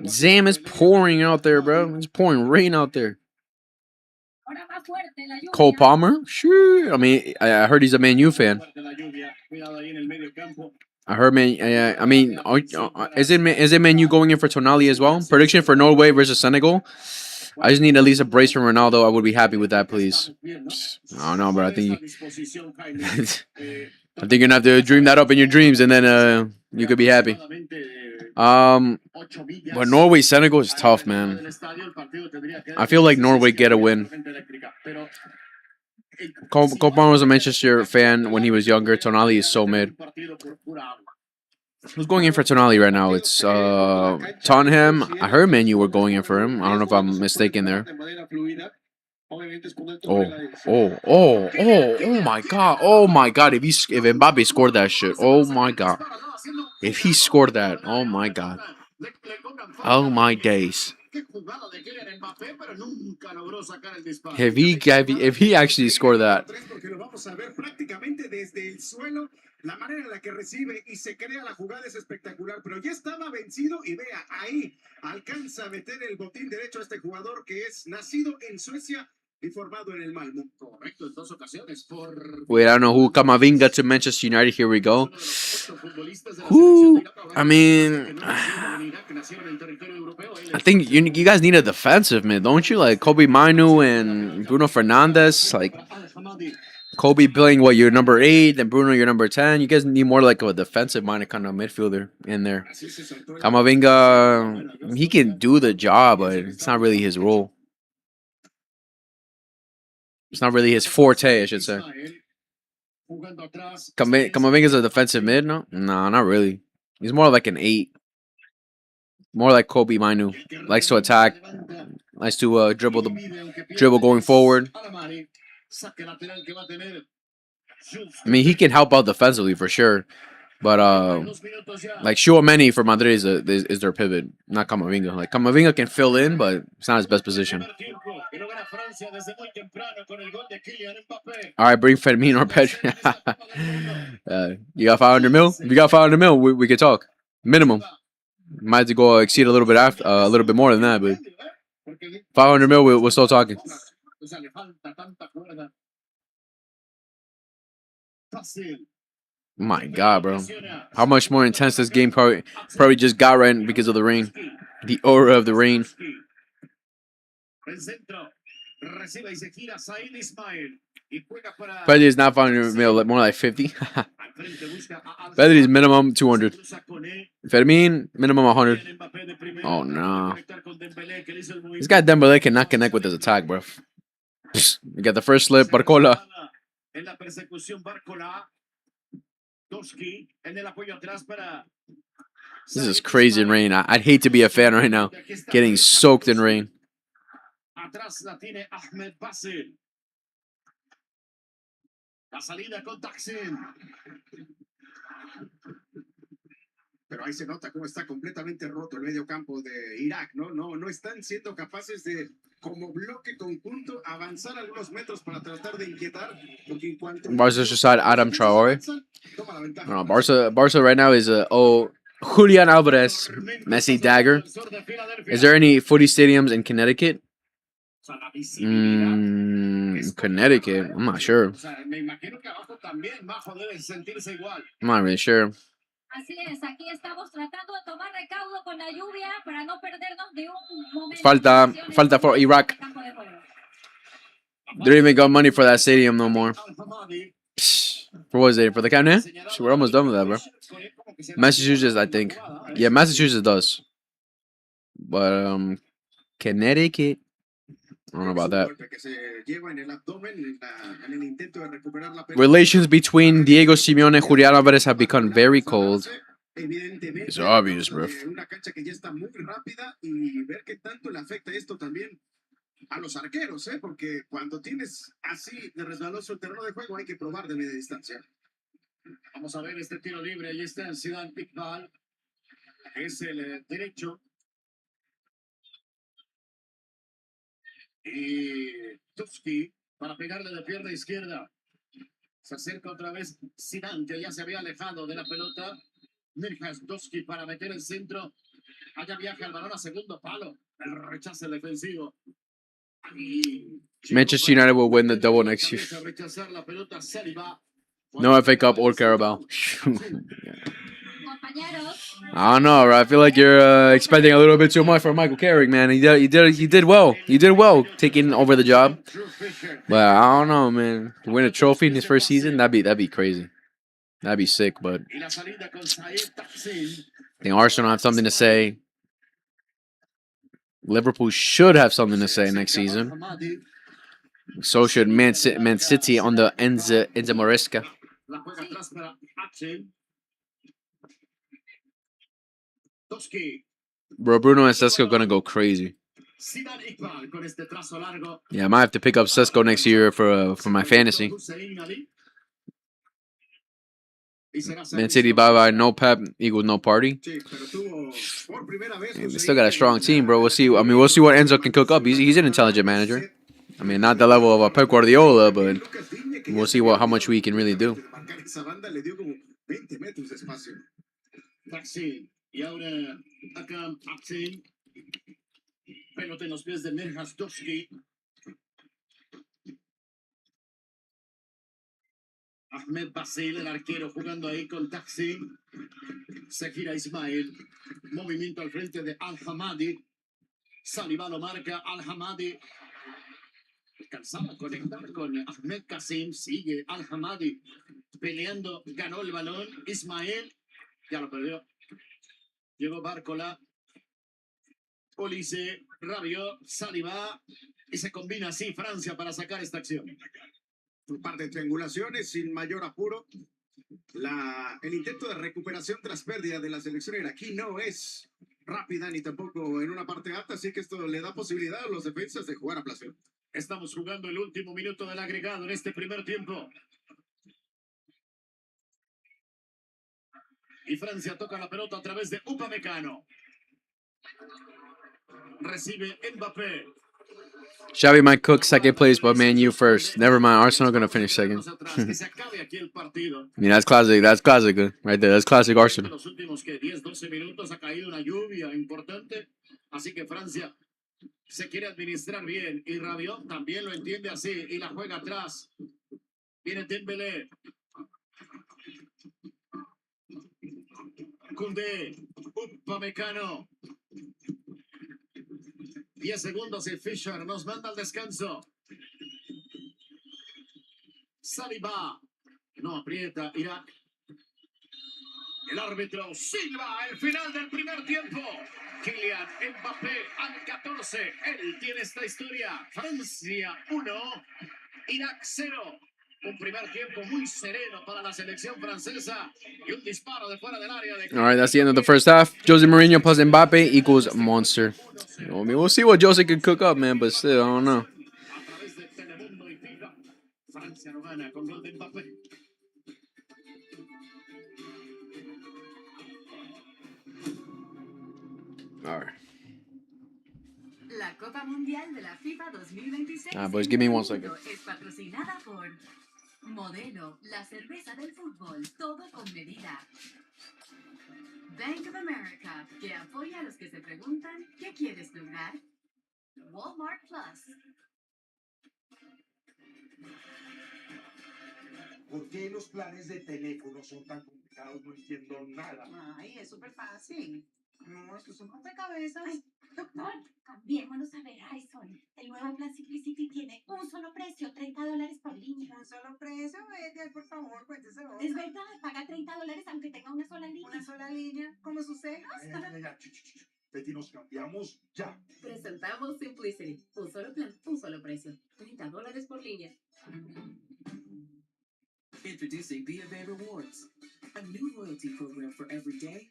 Zam is pouring out there, bro. It's pouring rain out there. Cole Palmer? Sure. I mean, I heard he's a Man U fan. I heard Man. I mean, is it Man U going in for Tonali as well? Prediction for Norway versus Senegal. I just need at least a brace from Ronaldo. I would be happy with that, please. I don't know, bro. I think you're gonna have to dream that up in your dreams, and then you could be happy. But Norway Senegal is tough, man. I feel like Norway get a win. Cole Palmer was a Manchester fan when he was younger. Tonali is so mid. Who's going in for Tonali right now? It's Tottenham. I heard Man U were going in for him. I don't know if I'm mistaken there. Oh my god. Oh my god. If Mbappe scored that shit. Oh my god. If he scored that. Oh my god. Oh my days. If he actually scored that. La manera en la que recibe y se crea la jugada es espectacular, pero ya estaba vencido y vea, ahí alcanza a meter el botín derecho a este jugador que es nacido en Suecia y formado en el Malmö. Correcto, en 2 ocasiones por... Wait, I don't know who Camavinga to Manchester United. Here we go. Who? I mean, I think you guys need a defensive mid, don't you? Like Kobe Mainu and Bruno Fernandes. Like Kobe playing what, you're number 8, then Bruno you're number 10. You guys need more like a defensive minded kind of midfielder in there. Camavinga, he can do the job, but it's not really his role. It's not really his forte, I should say. Camavinga's a defensive mid, no? No, not really. He's more like an 8. More like Kobe Mainu. Likes to attack. Likes to dribble going forward. I mean, he can help out defensively for sure. But like Tchouaméni for Madrid is their pivot, not Camavinga. Like Camavinga can fill in, but it's not his best position. All right, bring Fermin or Pedri. You got 500 mil? If you got 500 mil, we could talk. Minimum. Might have to go exceed a little bit after, a little bit more than that, but 500 mil, we're still talking. My God, bro. How much more intense this game probably just got right because of the rain. The aura of the rain. Pedri is not 500 mil, more like 50. Pedri is minimum 200. Fermin, minimum 100. Oh, no. This guy Dembele cannot connect with his attack, bro. We got the first slip, Barcola. This is crazy in rain. I'd hate to be a fan right now. Getting soaked in rain. Pero ahí se nota cómo está completamente roto el medio campo de Irak, ¿no? No están siendo capaces de, como bloque conjunto, avanzar algunos metros para tratar de inquietar. Porque en cuanto Barca's just side Adam Traore. Barca right now is Julian Alvarez, Messi dagger. Is there any footy stadiums in Connecticut? Connecticut? I'm not sure. I'm not really sure. Así es, aquí estamos tratando de tomar recaudo con la lluvia para no perdernos de un momento. Falta for Iraq. They don't even got money for that stadium no more. For what is it? For the Canada? We're almost done with that, bro. Massachusetts, I think. Yeah, Massachusetts does. But Connecticut, I don't know about that. Relations between Diego Simeone and Julián Álvarez have become very cold. It's obvious, bro. A los arqueros, porque cuando tienes así de resbaloso el terreno de juego hay que probar de media distancia. Vamos a ver este tiro libre. Ahí está el Zidane Iqbal. Es el derecho. Y Tuski para pegarle de pierna izquierda. Se acerca otra vez Zidane, que ya se había alejado de la pelota. Mirjas Tuski para meter el centro. Allá viaja el balón a segundo palo. El rechace defensivo. Manchester United will win the double next year. No FA Cup or Carabao. I don't know, right? I feel like you're expecting a little bit too much from Michael Carrick, man. He did well. He did well taking over the job. But I don't know, man. To win a trophy in his first season, that'd be crazy. That'd be sick. But I think Arsenal have something to say. Liverpool should have something to say next season. So should Man City on the Enza Moresca. Bro, Bruno and Sesko gonna go crazy. Yeah, I might have to pick up Sesko next year for my fantasy. Man City, bye-bye. No Pep equals no party. They still got a strong team, bro. We'll see. I mean, we'll see what Enzo can cook up. He's an intelligent manager. I mean, not the level of a Pep Guardiola, but we'll see how much we can really do. Ahmed Basil, el arquero, jugando ahí con Taxi. Se gira Ismael. Movimiento al frente de Al-Hamadi. Saliba lo marca. Al-Hamadi. Alcanzaba a conectar con Ahmed Kasim. Sigue Al-Hamadi peleando. Ganó el balón. Ismael. Ya lo perdió. Llegó Bárcola. Olise. Rabiot. Saliba. Y se combina así Francia para sacar esta acción. Un par de triangulaciones sin mayor apuro. El intento de recuperación tras pérdida de la selección iraquí no es rápida ni tampoco en una parte alta, así que esto le da posibilidad a los defensas de jugar a placer. Estamos jugando el último minuto del agregado en este primer tiempo. Y Francia toca la pelota a través de Upamecano. Recibe Mbappé. Xavi might cook second place, but Man U first. Never mind. Arsenal gonna finish second. Que se acabe aquí el partido. I mean, that's classic. That's classic right there. That's classic En Arsenal. los últimos 10, 12 minutos ha caído una lluvia importante. Así que Francia se quiere administrar bien. Y Rabiot también lo entiende así. Y la juega atrás. Viene Dembélé. Koundé. Upamecano. 10 segundos y Fischer nos manda al descanso. Saliba. No aprieta. Irak. El árbitro silba el final del primer tiempo. Kylian Mbappé al 14. Él tiene esta historia. Francia 1, Irak 0. Un primer tiempo muy sereno para la selección francesa. Y un disparo de fuera del área. All right, that's the end of the first half. Jose Mourinho plus Mbappe equals monster. You know, I mean, we'll see what Jose can cook up, man, but still, I don't know. A través de Telemundo y FIFA. Francia no gana con gol de Mbappé. All right. La Copa Mundial de la FIFA 2026 Boys, give me 1 second. es patrocinada por Modelo, la cerveza del fútbol, todo con medida. Bank of America, que apoya a los que se preguntan, ¿qué quieres lograr? Walmart Plus. ¿Por qué los planes de teléfono son tan complicados? No entiendo nada. Ay, es súper fácil. No, estos son rompecabezas. Ay, Doctor, cambiémonos a Verizon. El nuevo plan Simplicity tiene un solo precio, $30 por línea. un solo precio, vete, por favor, cuéntese vos. Es verdad, paga $30 aunque tenga una sola línea. Una sola línea, como sus cejas. Ya. Betty, nos cambiamos ya. Presentamos Simplicity. Un solo plan, un solo precio. $30 por línea. Introducing B of A Rewards, a new loyalty program for every day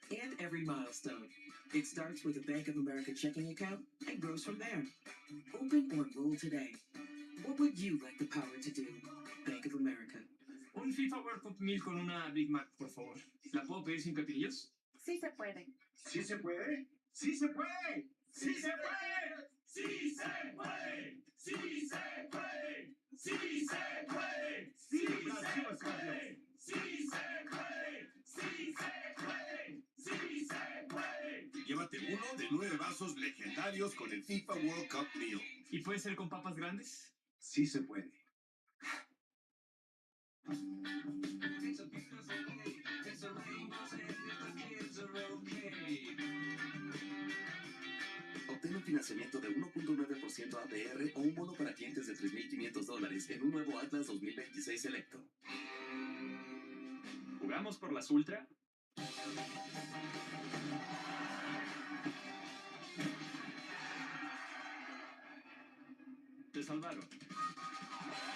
and every milestone. It starts with a Bank of America checking account and grows from there. Open or enroll today. What would you like the power to do? Bank of America. Un FIFA World Cup 1000 con una Big Mac, por favor. ¿La puedo pedir sin pepinillos? Sí se puede. ¿Sí se puede? ¡Sí se puede! ¡Sí se puede! ¡Sí se puede! ¡Sí se puede! ¡Sí se puede! ¡Sí se puede! ¡Sí se puede! ¡Sí se puede! ¡Sí se puede! Llévate uno de 9 vasos legendarios con el FIFA World Cup Meal. ¿Y puede ser con papas grandes? Sí se puede. Obtén un financiamiento de 1.9% APR o un bono para clientes de $3,500 en un nuevo Atlas 2026 Selecto. ¿Jugamos por las Ultra? Te salvaron.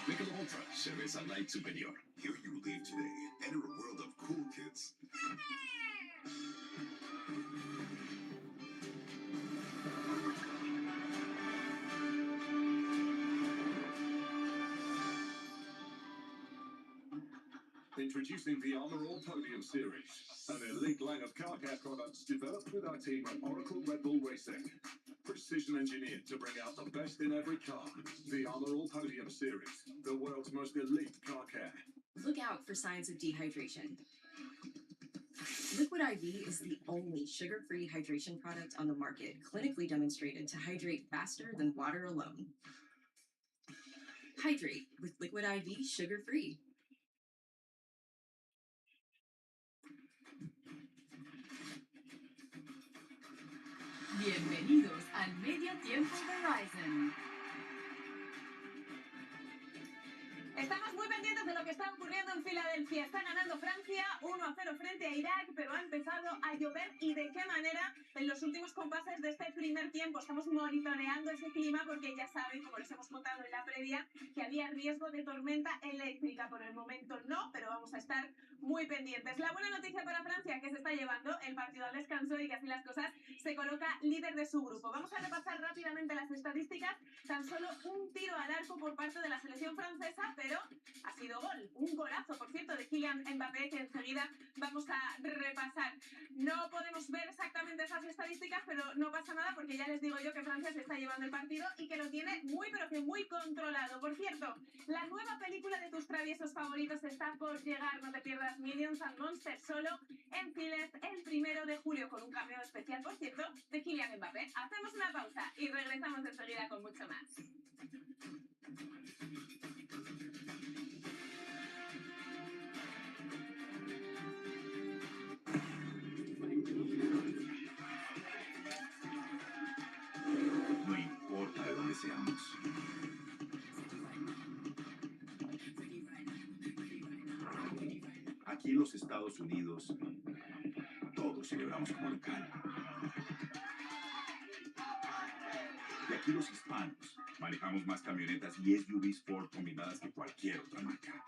Michelob Ultra, cerveza light superior. Here you leave today. Enter a world of cool kids. Introducing the Armor All Podium Series, an elite line of car care products developed with our team at Oracle Red Bull Racing. Precision engineered to bring out the best in every car. The Armor All Podium Series, the world's most elite car care. Look out for signs of dehydration. Liquid IV is the only sugar-free hydration product on the market, clinically demonstrated to hydrate faster than water alone. Hydrate with Liquid IV sugar-free. Bienvenidos al Medio Tiempo Verizon. Estamos muy pendientes de lo que está ocurriendo en Filadelfia. Está ganando Francia 1-0 frente a Irak, pero ha empezado a llover y de qué manera en los últimos compases de este primer tiempo. Estamos monitoreando ese clima porque ya saben, como les hemos contado en la previa, que había riesgo de tormenta eléctrica. Por el momento no, pero vamos a estar muy pendientes. La buena noticia para Francia, que se está llevando el partido al descanso y que así las cosas se coloca líder de su grupo. Vamos a repasar rápidamente las estadísticas. Tan solo un tiro al arco por parte de la selección francesa, pero ha sido gol. Un golazo, por cierto, de Kylian Mbappé, que enseguida vamos a repasar. No podemos ver exactamente esas estadísticas, pero no pasa nada porque ya les digo yo que Francia se está llevando el partido y que lo tiene muy, pero que muy controlado. Por cierto, la nueva película de tus traviesos favoritos está por llegar. No te pierdas Millions and Monsters, solo en cines el 1 de julio, con un cameo especial, por cierto, de Kylian Mbappé. Hacemos una pausa y regresamos enseguida con mucho más. No importa de dónde seamos. Aquí en los Estados Unidos, todos celebramos como local. Y aquí los hispanos manejamos más camionetas y SUVs Ford combinadas que cualquier otra marca.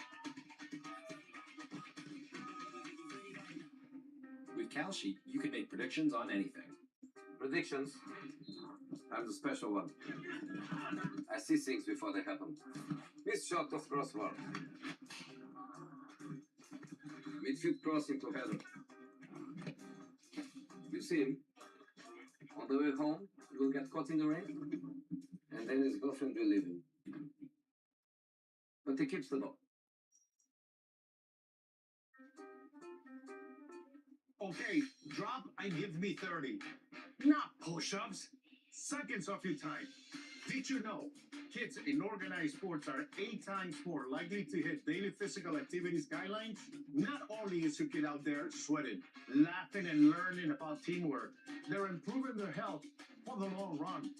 With Calsheet, you can make predictions on anything. Predictions? I'm the special one. I see things before they happen. Miss shot of crossword. Midfield crossing to header. You see him? On the way home, he will get caught in the rain, and then his girlfriend will leave him. But he keeps the ball. Okay, drop and give me 30. Not push-ups. Seconds of your time. Did you know kids in organized sports are 8 times more likely to hit daily physical activities guidelines? Not only is your kid out there sweating, laughing, and learning about teamwork, they're improving their health for the long run.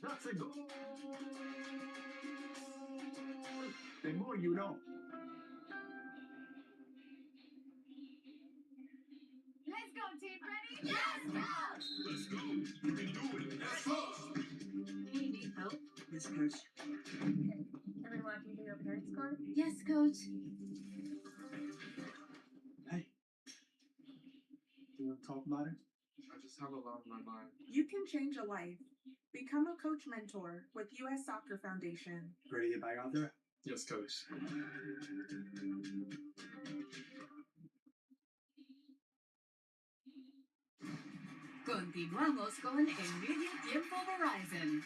That's a goal. The more you know. Let's go, team. Ready? Let's go! Let's go. You can do it. Let's go. Do you need help? Yes, coach. Everyone walking through your parents' car? Yes, coach. Hey. You want to talk about it? I just have a lot on my mind. You can change a life. Become a coach mentor with U.S. Soccer Foundation. Ready to get back out there? Yes, coach. Continuamos con el Medio Tiempo Verizon.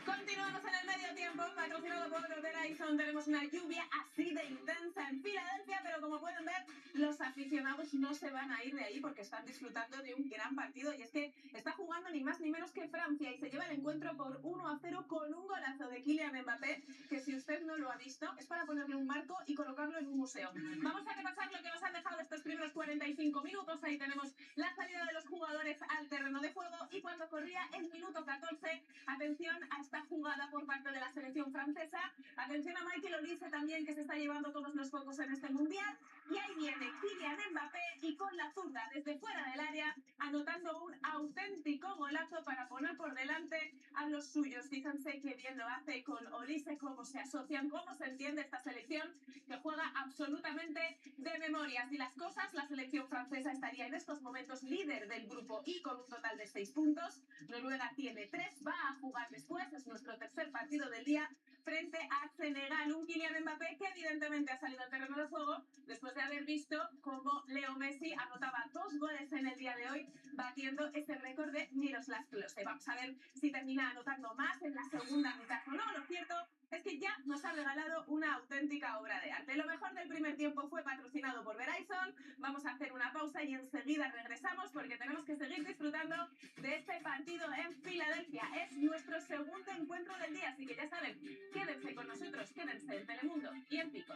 Continuamos en el medio tiempo, patrocinado por Verizon. Tenemos una lluvia así de intensa en Filadelfia, pero como pueden ver, los aficionados no se van a ir de ahí porque están disfrutando de un gran partido. Y es que está jugando ni más ni menos que Francia y se lleva el encuentro por 1-0 con un golazo de Kylian Mbappé, que si usted no lo ha visto, es para ponerle un marco y colocarlo en un museo. Vamos a repasar lo que nos han dejado estos primeros 45 minutos. Ahí tenemos la salida de los jugadores al terreno de juego y cuando corría el minuto 14, atención a esta jugada por parte de la selección francesa. Atención a Michael Olise también, que se está llevando todos los focos en este mundial. Y ahí viene Kylian Mbappé y con la zurda desde fuera del área, anotando un auténtico golazo para poner por delante a los suyos. Fíjense que bien lo hace con Olise, cómo se asocian, cómo se entiende esta selección que juega absolutamente de memoria. Así las cosas, la selección francesa estaría en estos momentos líder del grupo I con un total de 6 puntos. Noruega tiene 3, va a jugar después, es nuestro tercer partido del día frente a Senegal. Un Kylian Mbappé que evidentemente ha salido al terreno de juego después de haber visto cómo Leo Messi anotaba 2 goles en el día de hoy, batiendo ese récord de Miroslav Klose. Vamos a ver si termina anotando más en la segunda mitad o no. Lo cierto es que ya nos ha regalado una auténtica obra de arte. Lo mejor del primer tiempo fue patrocinado por Verizon. Vamos a hacer una pausa y enseguida regresamos porque tenemos que seguir disfrutando de este partido en Filadelfia. Es nuestro segundo encuentro del día, así que ya saben, quédense con nosotros, quédense en Telemundo y en Pico.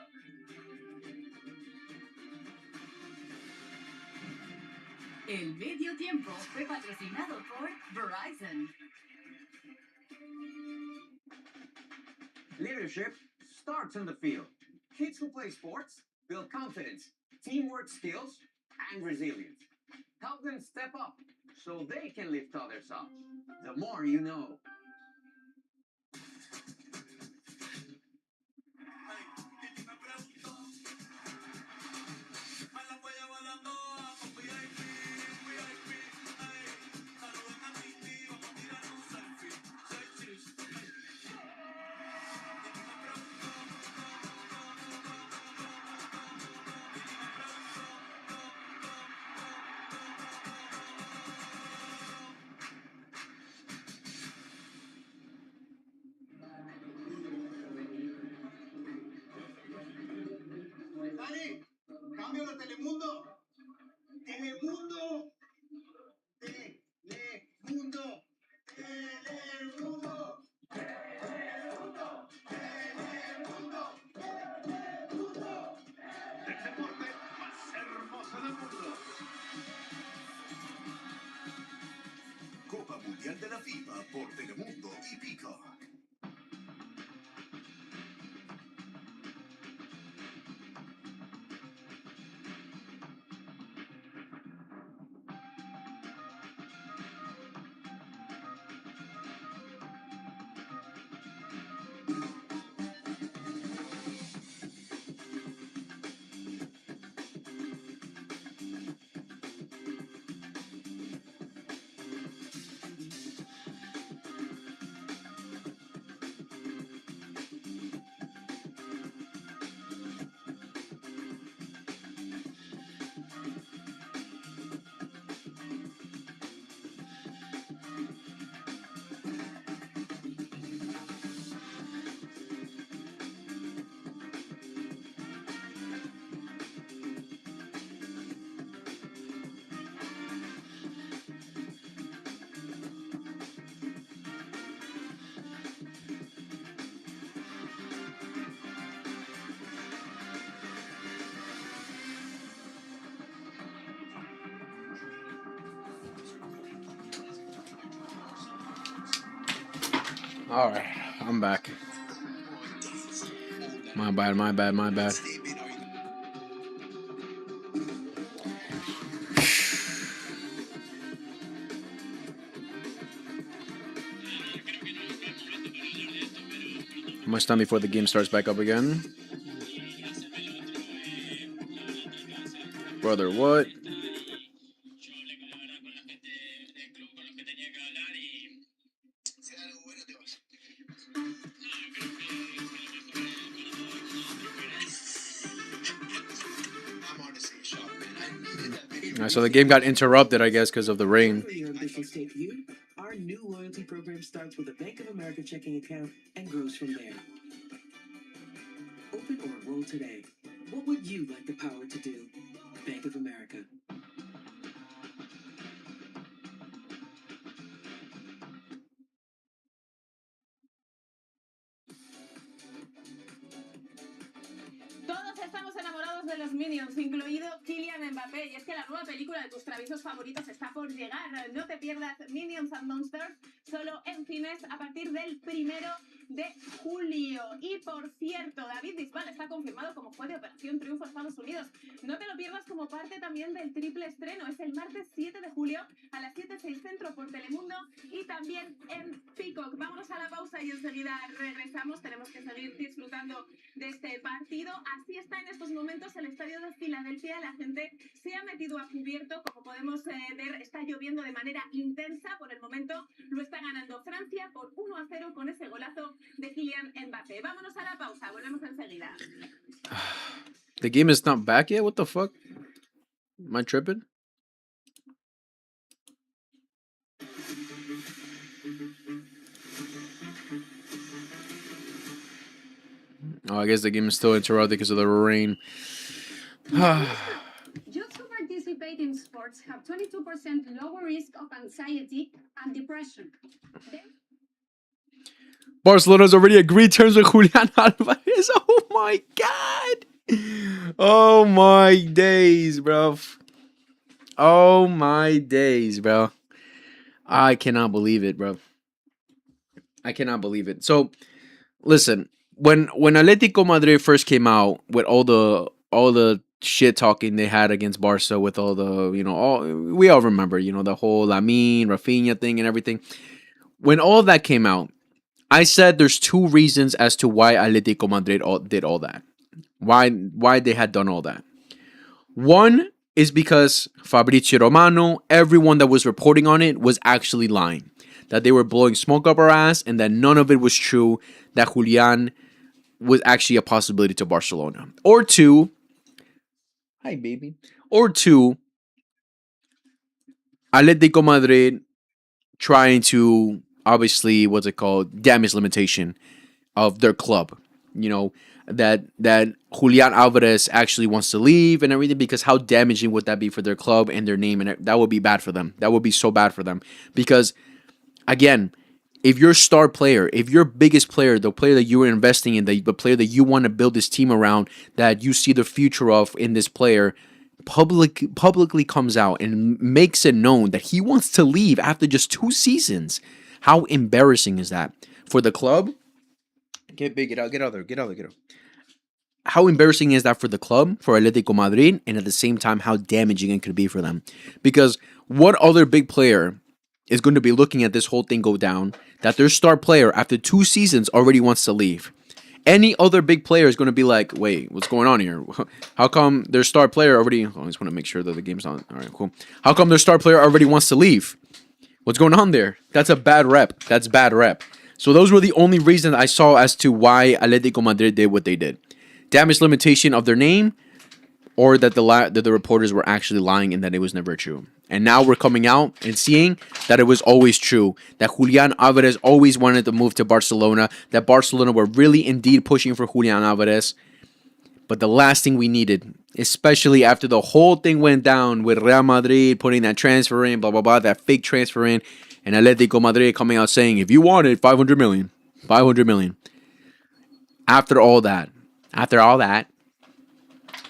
El medio tiempo fue patrocinado por Verizon. Leadership starts on the field. Kids who play sports build confidence, teamwork skills, and resilience. Help them step up so they can lift others up. The more you know. Dani, cambio de Telemundo. Telemundo. Telemundo. Telemundo. El deporte más hermoso del mundo. Copa Mundial de la FIFA por Telemundo y Peacock. All right, I'm back. My bad, my bad, my bad. How much time before the game starts back up again? Brother, what? So the game got interrupted, I guess, because of the rain. Wherever your ambitions take you, our new loyalty program starts with a Bank of America checking account and grows from there. Open or enroll today. What would you like the power to do? Bank of America. Todos estamos enamorados de los Minions, incluido Kylian Mbappé. Y es que la nueva película de tus traviesos favoritos está por llegar. No te pierdas Minions and Monsters, solo en cines a partir del 1 de julio. Y por cierto, David Bisbal está confirmado como juez de Operación Triunfo Estados Unidos. No te lo pierdas como parte también del triple estreno. Es el martes 7 de julio a las 7:06 Centro por Telemundo y también en Peacock. Vámonos a la pausa y enseguida regresamos. Tenemos que seguir disfrutando de este partido. Así está en estos momentos el estadio de Filadelfia. La gente se ha metido a cubierto. Como podemos ver, está lloviendo de manera intensa. Por el momento lo está ganando Francia por 1-0 con ese golazo de Kylian Mbappé. Vámonos a la pausa. Volvemos enseguida. The game is not back yet? What the fuck? Am I tripping? Oh, I guess the game is still interrupted because of the rain. Youths who participate in sports have 22% lower risk of anxiety and depression. Barcelona's already agreed terms with Julian Alvarez. Oh my god. Oh my days, bro. Oh my days, bro. I cannot believe it, bro. I cannot believe it. So listen, when Atletico Madrid first came out with all the shit talking they had against Barca with all the all we all remember the whole Lamine Rafinha thing and everything. When all of that came out, I said there's two reasons as to why Atletico Madrid did all that. Why they had done all that. One is because Fabrizio Romano, everyone that was reporting on it was actually lying. That they were blowing smoke up our ass and that none of it was true. That Julian was actually a possibility to Barcelona. Or two, hi baby. Or two, Atletico Madrid trying to obviously what's it called damage limitation of their club. That Julian Alvarez actually wants to leave and everything because how damaging would that be for their club and their name, and that would be bad for them. That would be so bad for them because again, if your star player, if your biggest player, the player that you were investing in, the player that you want to build this team around, that you see the future of in this player, publicly comes out and makes it known that he wants to leave after just 2 seasons, how embarrassing is that for the club? Get big, get out there. How embarrassing is that for the club, for Atletico Madrid, and at the same time, how damaging it could be for them? Because what other big player is going to be looking at this whole thing go down, that their star player, after 2 seasons, already wants to leave? Any other big player is going to be like, wait, what's going on here? How come their star player already... I just want to make sure that the game's on. All right, cool. How come their star player already wants to leave? What's going on there? That's a bad rep. That's bad rep. So those were the only reasons I saw as to why Atletico Madrid did what they did. Damage limitation of their name, or that the reporters were actually lying and that it was never true. And now we're coming out and seeing that it was always true. That Julian Alvarez always wanted to move to Barcelona. That Barcelona were really indeed pushing for Julian Alvarez. But the last thing we needed, especially after the whole thing went down with Real Madrid putting that transfer in, blah, blah, blah, that fake transfer in, and Atletico Madrid coming out saying, if you want it, 500 million. 500 million. After all that,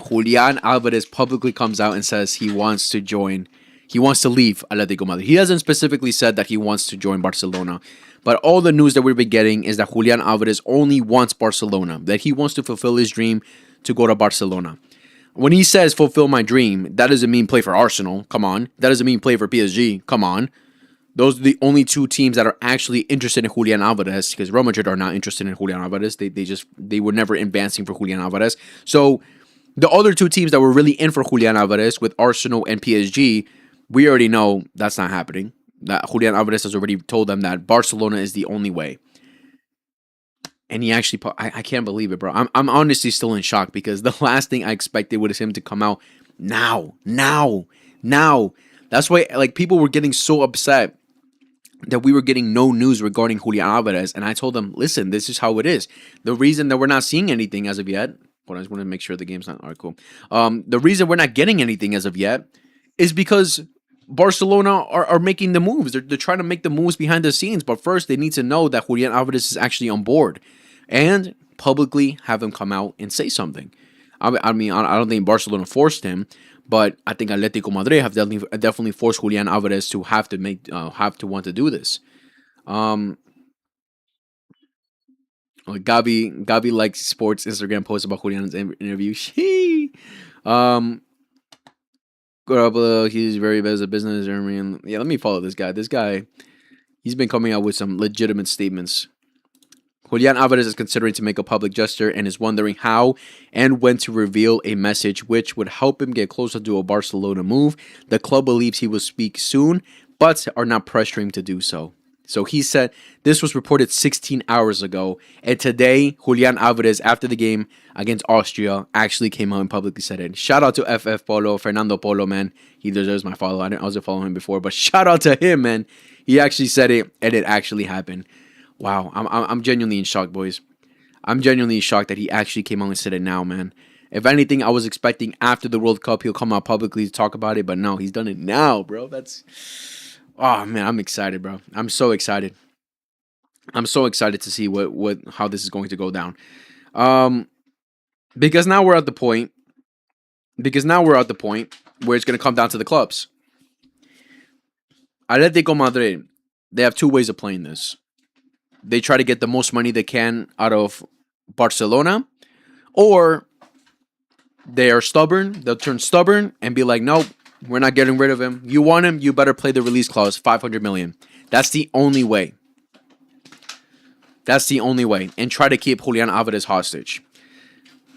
Julian Alvarez publicly comes out and says he wants to leave Atletico Madrid. He hasn't specifically said that he wants to join Barcelona, but all the news that we've been getting is that Julian Alvarez only wants Barcelona, that he wants to fulfill his dream to go to Barcelona. When he says fulfill my dream, that doesn't mean play for Arsenal. Come on. That doesn't mean play for PSG. Come on. Those are the only 2 teams that are actually interested in Julian Alvarez, because Real Madrid are not interested in Julian Alvarez. They were never advancing for Julian Alvarez. So the other 2 teams that were really in for Julian Alvarez with Arsenal and PSG, we already know that's not happening. That Julian Alvarez has already told them that Barcelona is the only way. And he actually, I can't believe it, bro. I'm honestly still in shock because the last thing I expected was him to come out now. That's why people were getting so upset that we were getting no news regarding Julian Alvarez. And I told them, listen, this is how it is. The reason that we're not seeing anything as of yet, I just want to make sure the game's not, all right, cool. The reason we're not getting anything as of yet is because Barcelona are making the moves. They're trying to make the moves behind the scenes. But first, they need to know that Julian Alvarez is actually on board and publicly have him come out and say something. I mean, I don't think Barcelona forced him, but I think Atletico Madrid have definitely forced Julian Alvarez to have to want to do this. Gabi likes sports Instagram posts about Julian's interview. He's very bad as a business. Yeah, let me follow this guy. This guy, he's been coming out with some legitimate statements. Julian Alvarez is considering to make a public gesture and is wondering how and when to reveal a message which would help him get closer to a Barcelona move. The club believes he will speak soon, but are not pressuring him to do so. So he said this was reported 16 hours ago, and today Julian Alvarez, after the game against Austria, actually came out and publicly said it. Shout out to FF Polo, Fernando Polo, man. He deserves my follow. I wasn't following him before, but shout out to him, man. He actually said it, and it actually happened. Wow, I'm genuinely in shock, boys. I'm genuinely shocked that he actually came out and said it now, man. If anything, I was expecting after the World Cup he'll come out publicly to talk about it, but no, he's done it now, bro. Oh man, I'm excited, bro. I'm so excited. I'm so excited to see how this is going to go down. Because now we're at the point where it's going to come down to the clubs. Atletico Madrid, they have two ways of playing this. They try to get the most money they can out of Barcelona, or they are stubborn. They'll turn stubborn and be like, nope, we're not getting rid of him. You want him, you better play the release clause, 500 million. That's the only way. That's the only way. And try to keep Julian Alvarez hostage.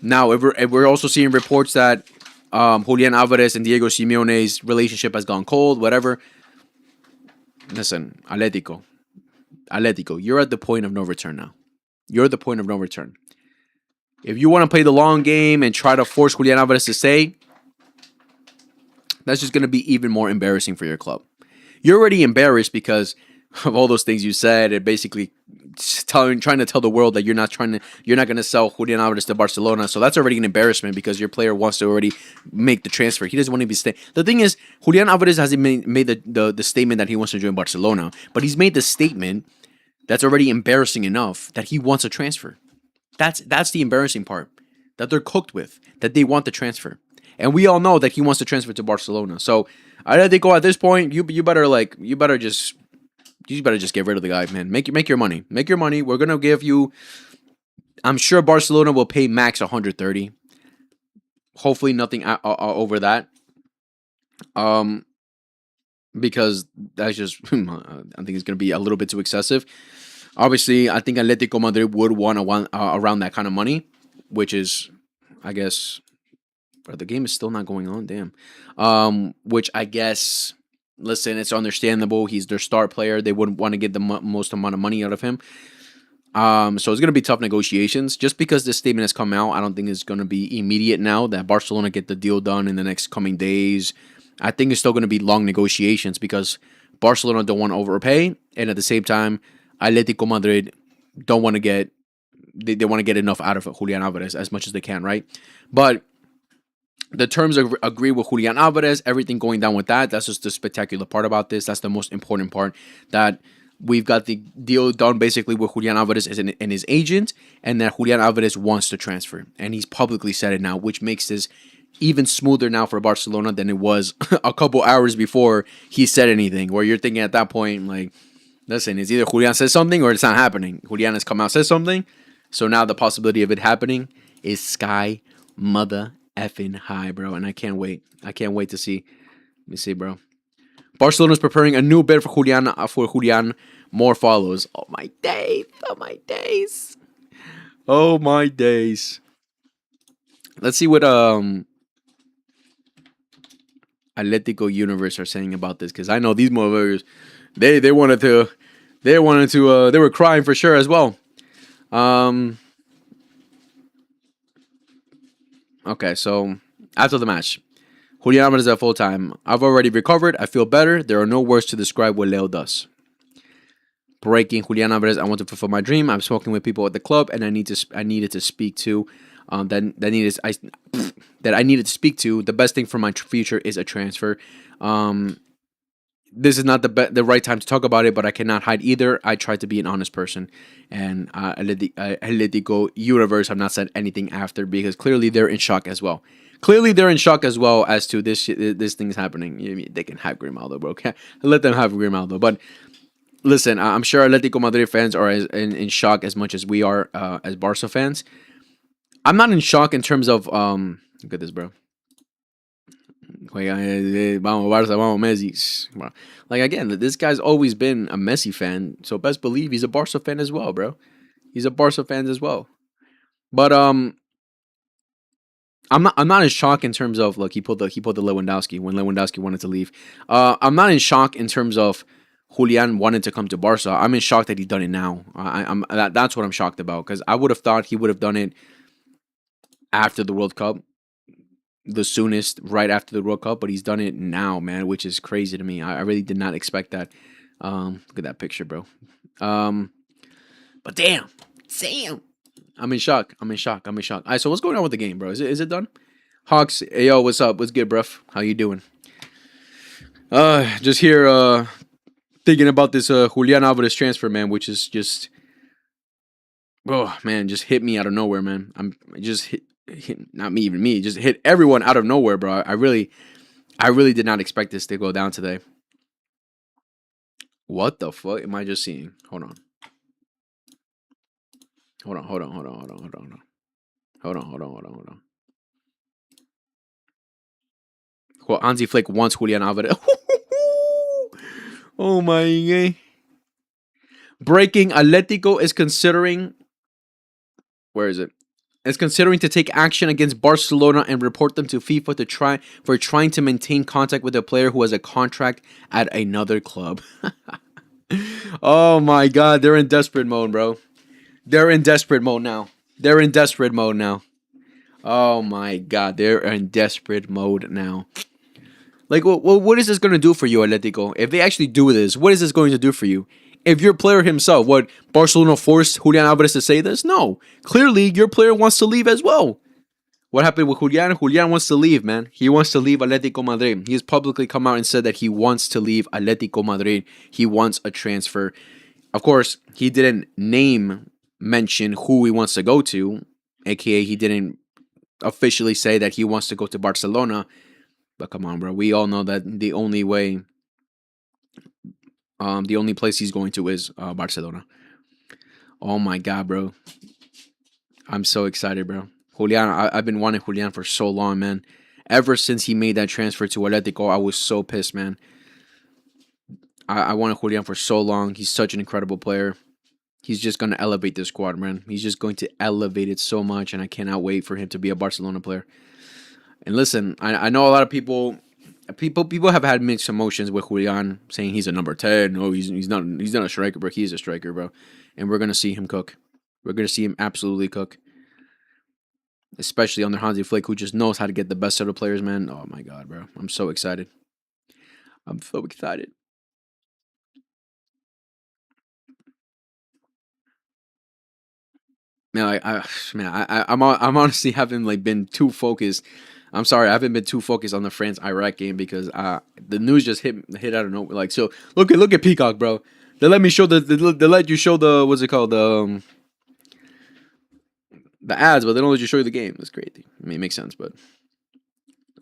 Now, if we're also seeing reports that Julian Alvarez and Diego Simeone's relationship has gone cold, whatever. Listen, Atletico, you're at the point of no return now. You're at the point of no return. If you want to play the long game and try to force Julian Alvarez to stay, that's just going to be even more embarrassing for your club. You're already embarrassed because of all those things you said, and basically trying to tell the world that you're not going to sell Julian Alvarez to Barcelona. So that's already an embarrassment because your player wants to already make the transfer. He doesn't want to be stay. The thing is, Julian Alvarez hasn't made the statement that he wants to join Barcelona, but he's made the statement that's already embarrassing enough that he wants a transfer. That's the embarrassing part that they're cooked with, that they want the transfer. And we all know that he wants to transfer to Barcelona. So I think at this point, you better just get rid of the guy, man. Make your money. Make your money. We're gonna give you. I'm sure Barcelona will pay max 130. Hopefully nothing over that. Because that's just I think it's gonna be a little bit too excessive. Obviously, I think Atletico Madrid would want around that kind of money, which is, I guess. Bro, the game is still not going on. Damn. Which I guess, listen, it's understandable. He's their star player. They wouldn't want to get the most amount of money out of him. So it's going to be tough negotiations. Just because this statement has come out, I don't think it's going to be immediate now that Barcelona get the deal done in the next coming days. I think it's still going to be long negotiations because Barcelona don't want to overpay. And at the same time, Atletico Madrid don't want to get, they want to get enough out of Julian Alvarez as much as they can, right? But the terms agree with Julian Alvarez, everything going down with that. That's just the spectacular part about this. That's the most important part, that we've got the deal done basically with Julian Alvarez and his agent, and that Julian Alvarez wants to transfer. And he's publicly said it now, which makes this even smoother now for Barcelona than it was a couple hours before he said anything, where you're thinking at that point, like, listen, it's either Julian says something or it's not happening. Julian has come out, says something. So now the possibility of it happening is sky mother effing high, bro, and I can't wait. I can't wait to see. Let me see, bro. Barcelona's preparing a new bid for Julian. More follows. Oh my days! Oh my days! Oh my days! Let's see what Atletico Universe are saying about this, because I know these motherfuckers. They were crying for sure as well. Okay, so after the match, Julian Alvarez at full time. I've already recovered. I feel better. There are no words to describe what Leo does. Breaking Julian Alvarez. I want to fulfill my dream. I'm smoking with people at the club, and I needed to speak to that I needed to speak to. The best thing for my future is a transfer. This is not the right time to talk about it, but I cannot hide either. I try to be an honest person, and Atletico Universe have not said anything after, because clearly they're in shock as well. Clearly they're in shock as well as to this thing's happening. They can have Grimaldo, bro. Okay? Let them have Grimaldo. But listen, I'm sure Atletico Madrid fans are in shock as much as we are as Barca fans. I'm not in shock in terms of look at this, bro. Vamos Barca, vamos Messi. Like, again, this guy's always been a Messi fan, so best believe he's a Barca fan as well, bro. He's a Barca fan as well. But I'm not in shock in terms of, look, he pulled the Lewandowski when Lewandowski wanted to leave. I'm not in shock in terms of Julian wanted to come to Barca. I'm in shock that he's done it now. That's what I'm shocked about, because I would have thought he would have done it after the World Cup. The soonest, right after the World Cup, but he's done it now, man, which is crazy to me. I really did not expect that. Look at that picture, bro. But damn, I'm in shock. All right, so what's going on with the game, bro? Is it done? Hawks, hey, yo, what's up? What's good, bruv? How you doing? Just here, thinking about this Julian Alvarez transfer, man, which is just, oh man, just hit me out of nowhere, man. Not me, even me. Just hit everyone out of nowhere, bro. I really did not expect this to go down today. What the fuck am I just seeing? Hold on. Hold on. Well, Hansi Flick wants Julian Alvarez. Oh my god. Breaking, Atletico is considering... Where is it? Is considering to take action against Barcelona and report them to FIFA for trying to maintain contact with a player who has a contract at another club. Oh my god, they're in desperate mode, bro. They're in desperate mode now. Oh my god, they're in desperate mode now. Like, what is this going to do for you, Atletico? If they actually do this, what is this going to do for you? If your player himself, what, Barcelona forced Julian Alvarez to say this? No. Clearly, your player wants to leave as well. What happened with Julian? Julian wants to leave, man. He wants to leave Atletico Madrid. He has publicly come out and said that he wants to leave Atletico Madrid. He wants a transfer. Of course, he didn't mention who he wants to go to, aka he didn't officially say that he wants to go to Barcelona. But come on, bro. We all know that the only place he's going to is Barcelona. Oh my god, bro. I'm so excited, bro. Julian, I've been wanting Julian for so long, man. Ever since he made that transfer to Atletico, I was so pissed, man. I wanted Julian for so long. He's such an incredible player. He's just going to elevate this squad, man. He's just going to elevate it so much, and I cannot wait for him to be a Barcelona player. And listen, I know a lot of people have had mixed emotions with Julian, saying he's a number 10. No, he's not a striker, bro. He's a striker, bro. And we're going to see him cook. We're going to see him absolutely cook. Especially under Hansi Flick, who just knows how to get the best out of players, man. Oh my god, bro. I'm so excited. I'm so excited. Man, I'm honestly haven't been too focused. I'm sorry, I haven't been too focused on the France-Iraq game because the news just hit out of nowhere. Like, so look at Peacock, bro. They let me show they let you show the, what's it called, the ads, but they don't let you show you the game. That's crazy. I mean, it makes sense, but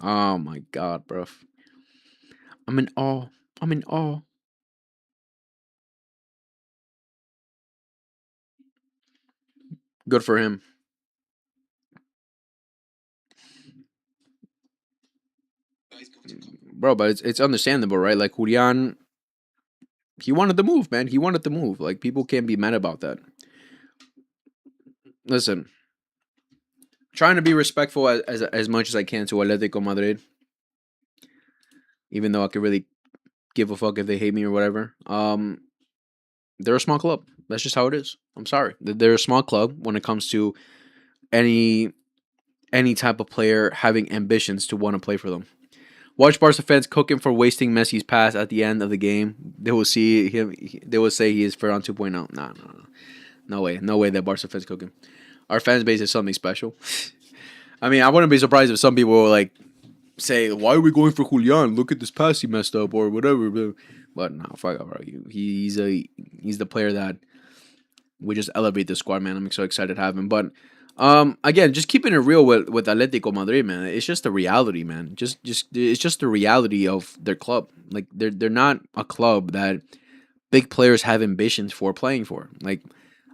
oh my god, bro. I'm in awe. Good for him. Bro, but it's understandable, right? Like, Julian, he wanted to move, man. He wanted to move. Like, people can't be mad about that. Listen, trying to be respectful as much as I can to Atletico Madrid, even though I could really give a fuck if they hate me or whatever. They're a small club. That's just how it is. I'm sorry. They're a small club when it comes to any type of player having ambitions to want to play for them. Watch Barca fans cooking for wasting Messi's pass at the end of the game. They will see him. They will say he is Ferran 2.0. Nah. No way that Barca fans cooking. Our fan base is something special. I mean, I wouldn't be surprised if some people will like say, "Why are we going for Julian? Look at this pass he messed up," or whatever. But no, fuck off, bro. He's the player that we just elevate the squad, man. I'm so excited to have him. But again, just keeping it real with Atletico Madrid, man. It's just the reality, man. It's just the reality of their club. Like, they're not a club that big players have ambitions for playing for. Like,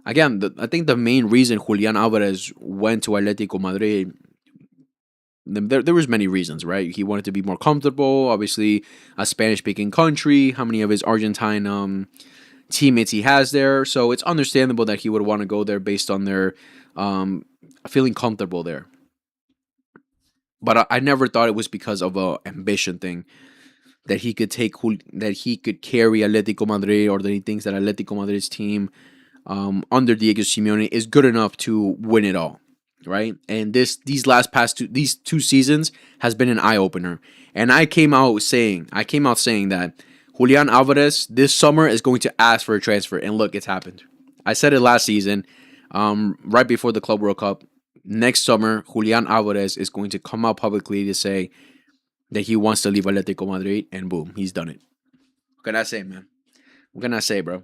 again, I think the main reason Julian Alvarez went to Atletico Madrid, there was many reasons, right? He wanted to be more comfortable. Obviously, a Spanish-speaking country. How many of his Argentine teammates he has there? So it's understandable that he would want to go there based on their feeling comfortable there. But I never thought it was because of a ambition thing that he could carry Atletico Madrid, or that he thinks that Atletico Madrid's team under Diego Simeone is good enough to win it all, right? And these two seasons has been an eye opener. And I came out saying that Julian Alvarez this summer is going to ask for a transfer, and look, it's happened. I said it last season, right before the Club World Cup. Next summer, Julian Alvarez is going to come out publicly to say that he wants to leave Atletico Madrid, and boom, he's done it. What can I say, man? What can I say, bro?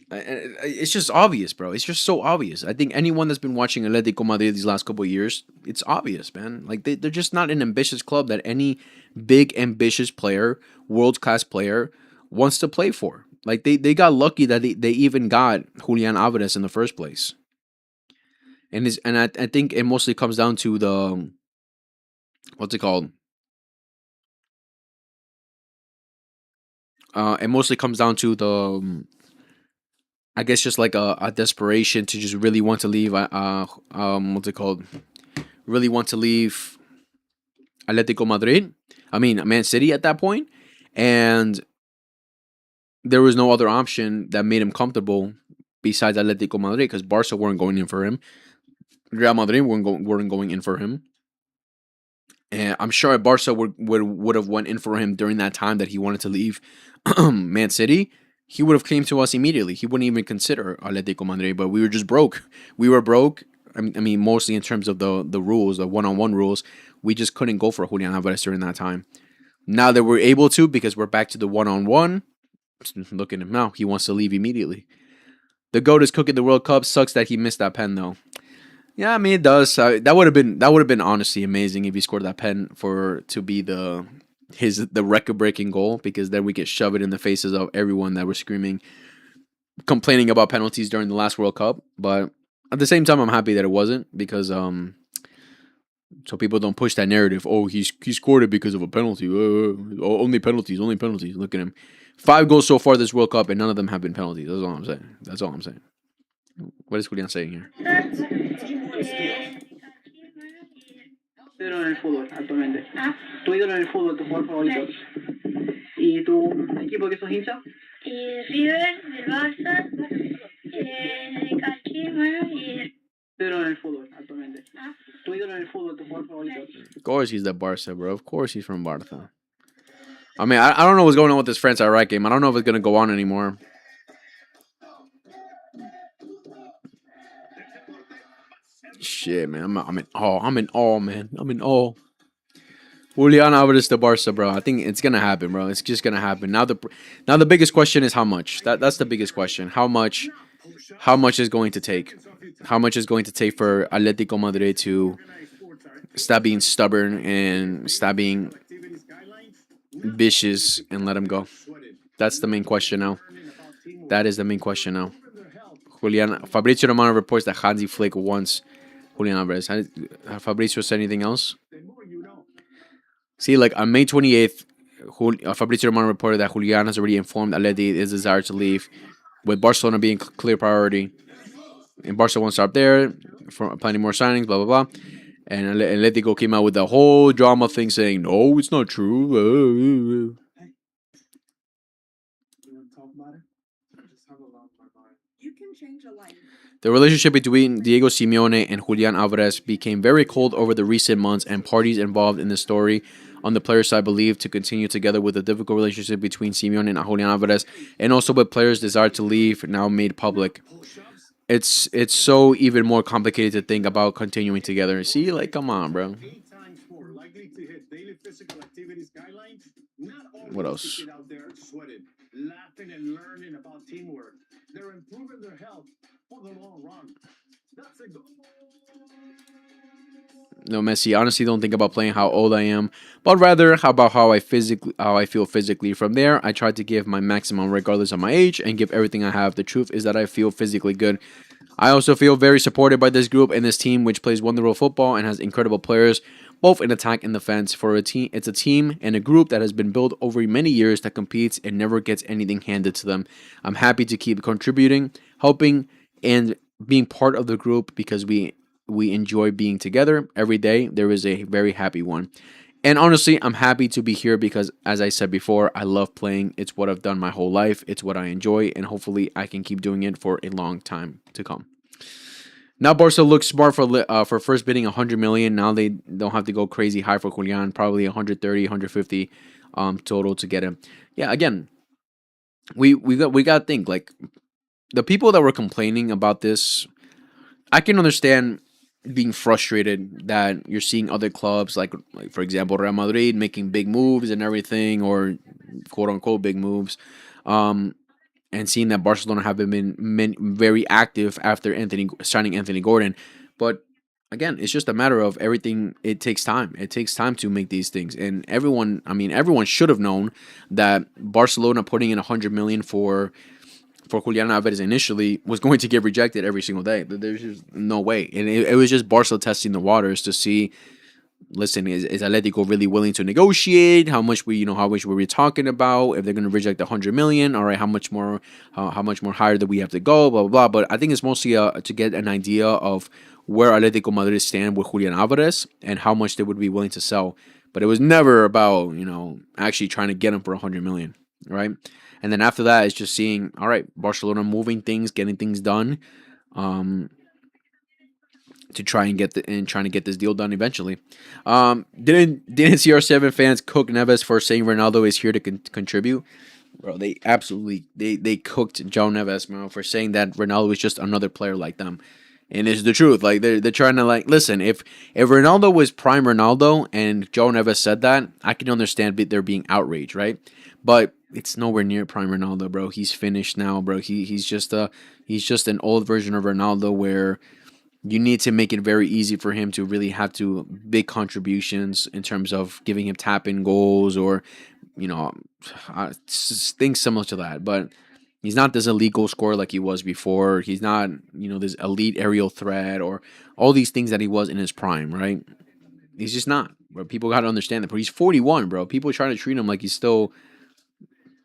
It's just obvious, bro. It's just so obvious. I think anyone that's been watching Atletico Madrid these last couple of years, it's obvious, man. Like, they're just not an ambitious club that any big, ambitious player, world-class player, wants to play for. Like they got lucky that they even got Julian Alvarez in the first place. And I think it mostly comes down to the what's it called? It mostly comes down to the I guess just like a desperation to just really want to leave. What's it called? Really want to leave Atletico Madrid. I mean, Man City at that point, and there was no other option that made him comfortable besides Atletico Madrid because Barca weren't going in for him. Real Madrid weren't going in for him. And I'm sure Barca would have went in for him during that time that he wanted to leave Man City. He would have came to us immediately. He wouldn't even consider Atletico Madrid, but we were just broke. We were broke. I mean, mostly in terms of the rules, the one-on-one rules. We just couldn't go for Julian Alvarez during that time. Now that we're able to, because we're back to the one-on-one, look at him now. He wants to leave immediately. The GOAT is cooking the World Cup. Sucks that he missed that pen, though. Yeah, I mean it does. That would have been honestly amazing if he scored that pen to be the record breaking goal, because then we could shove it in the faces of everyone that were screaming, complaining about penalties during the last World Cup. But at the same time, I'm happy that it wasn't, because so people don't push that narrative. Oh, he scored it because of a penalty. Only penalties. Look at him. 5 goals so far this World Cup, and none of them have been penalties. That's all I'm saying. What is Julian saying here? En el fútbol actualmente. Tu ídolo en el fútbol, tu jugador favorito. ¿Y tu equipo que sos hincha? River, del Barça, de Cachí, bueno, y... Tu ídolo en el fútbol actualmente. Tu ídolo en el fútbol, tu jugador favorito. Of course he's the Barca, bro. Of course he's from Barca. I mean, I don't know what's going on with this France Iraq game. I don't know if it's going to go on anymore. Shit, man. I'm in awe. I'm in awe, man. I'm in awe. Julian Alvarez to Barca, bro. I think it's gonna happen, bro. It's just gonna happen. Now the biggest question is how much. That's the biggest question. How much is going to take? How much is going to take for Atletico Madrid to stop being stubborn and stop being vicious and let him go? That's the main question now. That is the main question now. Fabrizio Romano reports that Hansi Flick wants Julian Alvarez. Has Fabrizio said anything else? See, like on May 28th, Fabrizio Romano reported that Julian has already informed Atleti his desire to leave, with Barcelona being clear priority. And Barca won't stop there, for planning more signings, blah, blah, blah. And Atletico came out with the whole drama thing saying, no, it's not true. The relationship between Diego Simeone and Julian Alvarez became very cold over the recent months, and parties involved in the story on the player side believed to continue together, with the difficult relationship between Simeone and Julian Alvarez, and also with players' desire to leave now made public. It's so even more complicated to think about continuing together. See, like, come on, bro. What else? Laughing and learning about teamwork. They're improving their health for the long run. That's a goal. No, Messi. Honestly, don't think about playing how old I am, but rather about how I feel physically. From there, I try to give my maximum regardless of my age and give everything I have. The truth is that I feel physically good. I also feel very supported by this group and this team, which plays wonderful football and has incredible players, both in attack and defense. For a team, it's a team and a group that has been built over many years that competes and never gets anything handed to them. I'm happy to keep contributing, helping, and being part of the group because we enjoy being together every day. There is a very happy one. And honestly, I'm happy to be here because, as I said before, I love playing. It's what I've done my whole life. It's what I enjoy, and hopefully I can keep doing it for a long time to come. Now Barca looks smart for first bidding 100 million. Now they don't have to go crazy high for Julian, probably 130, 150 total to get him. Yeah, again, we got to think, like, the people that were complaining about this, I can understand being frustrated that you're seeing other clubs like for example Real Madrid making big moves and everything, or quote unquote big moves, and seeing that Barcelona haven't been very active after signing Anthony Gordon. But again, it's just a matter of everything. It takes time. It takes time to make these things. And everyone should have known that Barcelona putting in 100 million for Julian Alvarez initially was going to get rejected every single day. There's just no way. And it was just Barca testing the waters to see, listen, is Atletico really willing to negotiate? How much were we talking about? If they're going to reject the 100 million, all right, how much more higher do we have to go? Blah, blah, blah. But I think it's mostly to get an idea of where Atletico Madrid stand with Julian Alvarez and how much they would be willing to sell. But it was never about, actually trying to get him for 100 million, right? And then after that, it's just seeing, all right, Barcelona moving things, getting things done, to trying to get this deal done eventually. Didn't CR7 fans cook Neves for saying Ronaldo is here to contribute? Bro, they absolutely they cooked Joe Neves, bro, for saying that Ronaldo is just another player like them. And it's the truth. Like they're trying to listen. If Ronaldo was prime Ronaldo and Joe Neves said that, I can understand there being outrage, right? But it's nowhere near prime Ronaldo, bro. He's finished now, bro. He's just an old version of Ronaldo where you need to make it very easy for him to really have to big contributions in terms of giving him tap in goals or things similar to that. But he's not this elite goal scorer like he was before. He's not this elite aerial threat or all these things that he was in his prime, right? He's just not. Bro, people got to understand that. But he's 41, bro. People are trying to treat him like he's still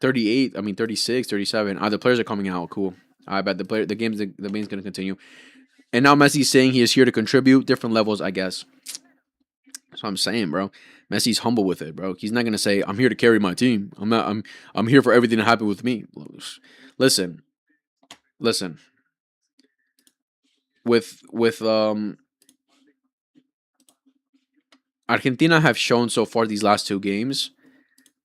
38. 36, 37. The players are coming out. Cool. I bet the game's going to continue. And now Messi's saying he is here to contribute. Different levels, I guess. That's what I'm saying, bro. Messi's humble with it, bro. He's not gonna say, "I'm here to carry my team. I'm here for everything to happen with me." Listen. With Argentina have shown so far these last two games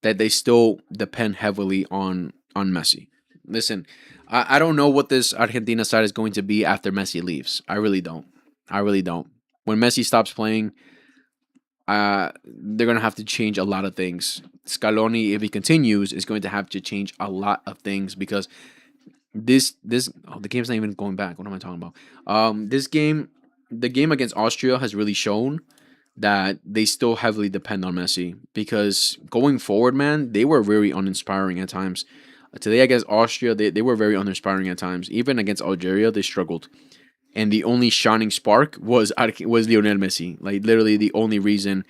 that they still depend heavily on Messi. Listen, I don't know what this Argentina side is going to be after Messi leaves. I really don't. When Messi stops playing, they're going to have to change a lot of things. Scaloni, if he continues, is going to have to change a lot of things because the game's not even going back. What am I talking about? The game against Austria has really shown that they still heavily depend on Messi because going forward, man, they were very uninspiring at times. Today against Austria, they were very uninspiring at times. Even against Algeria, they struggled. And the only shining spark was Lionel Messi. Like, literally the only reason.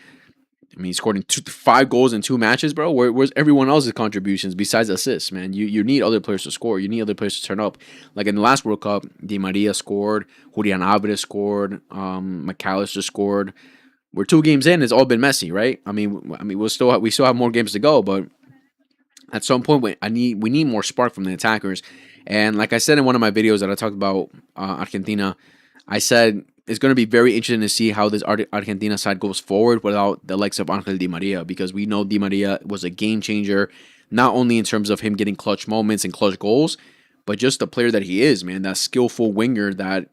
I mean, he scored 5 goals in 2 matches, bro. Where's everyone else's contributions besides assists, man? You need other players to score. You need other players to turn up. Like in the last World Cup, Di Maria scored. Julian Alvarez scored. McAllister scored. We're 2 games in. It's all been Messi, right? I mean, we still have more games to go, but at some point, we need more spark from the attackers. And like I said in one of my videos that I talked about Argentina, I said it's going to be very interesting to see how this Argentina side goes forward without the likes of Angel Di Maria, because we know Di Maria was a game changer, not only in terms of him getting clutch moments and clutch goals, but just the player that he is, man, that skillful winger that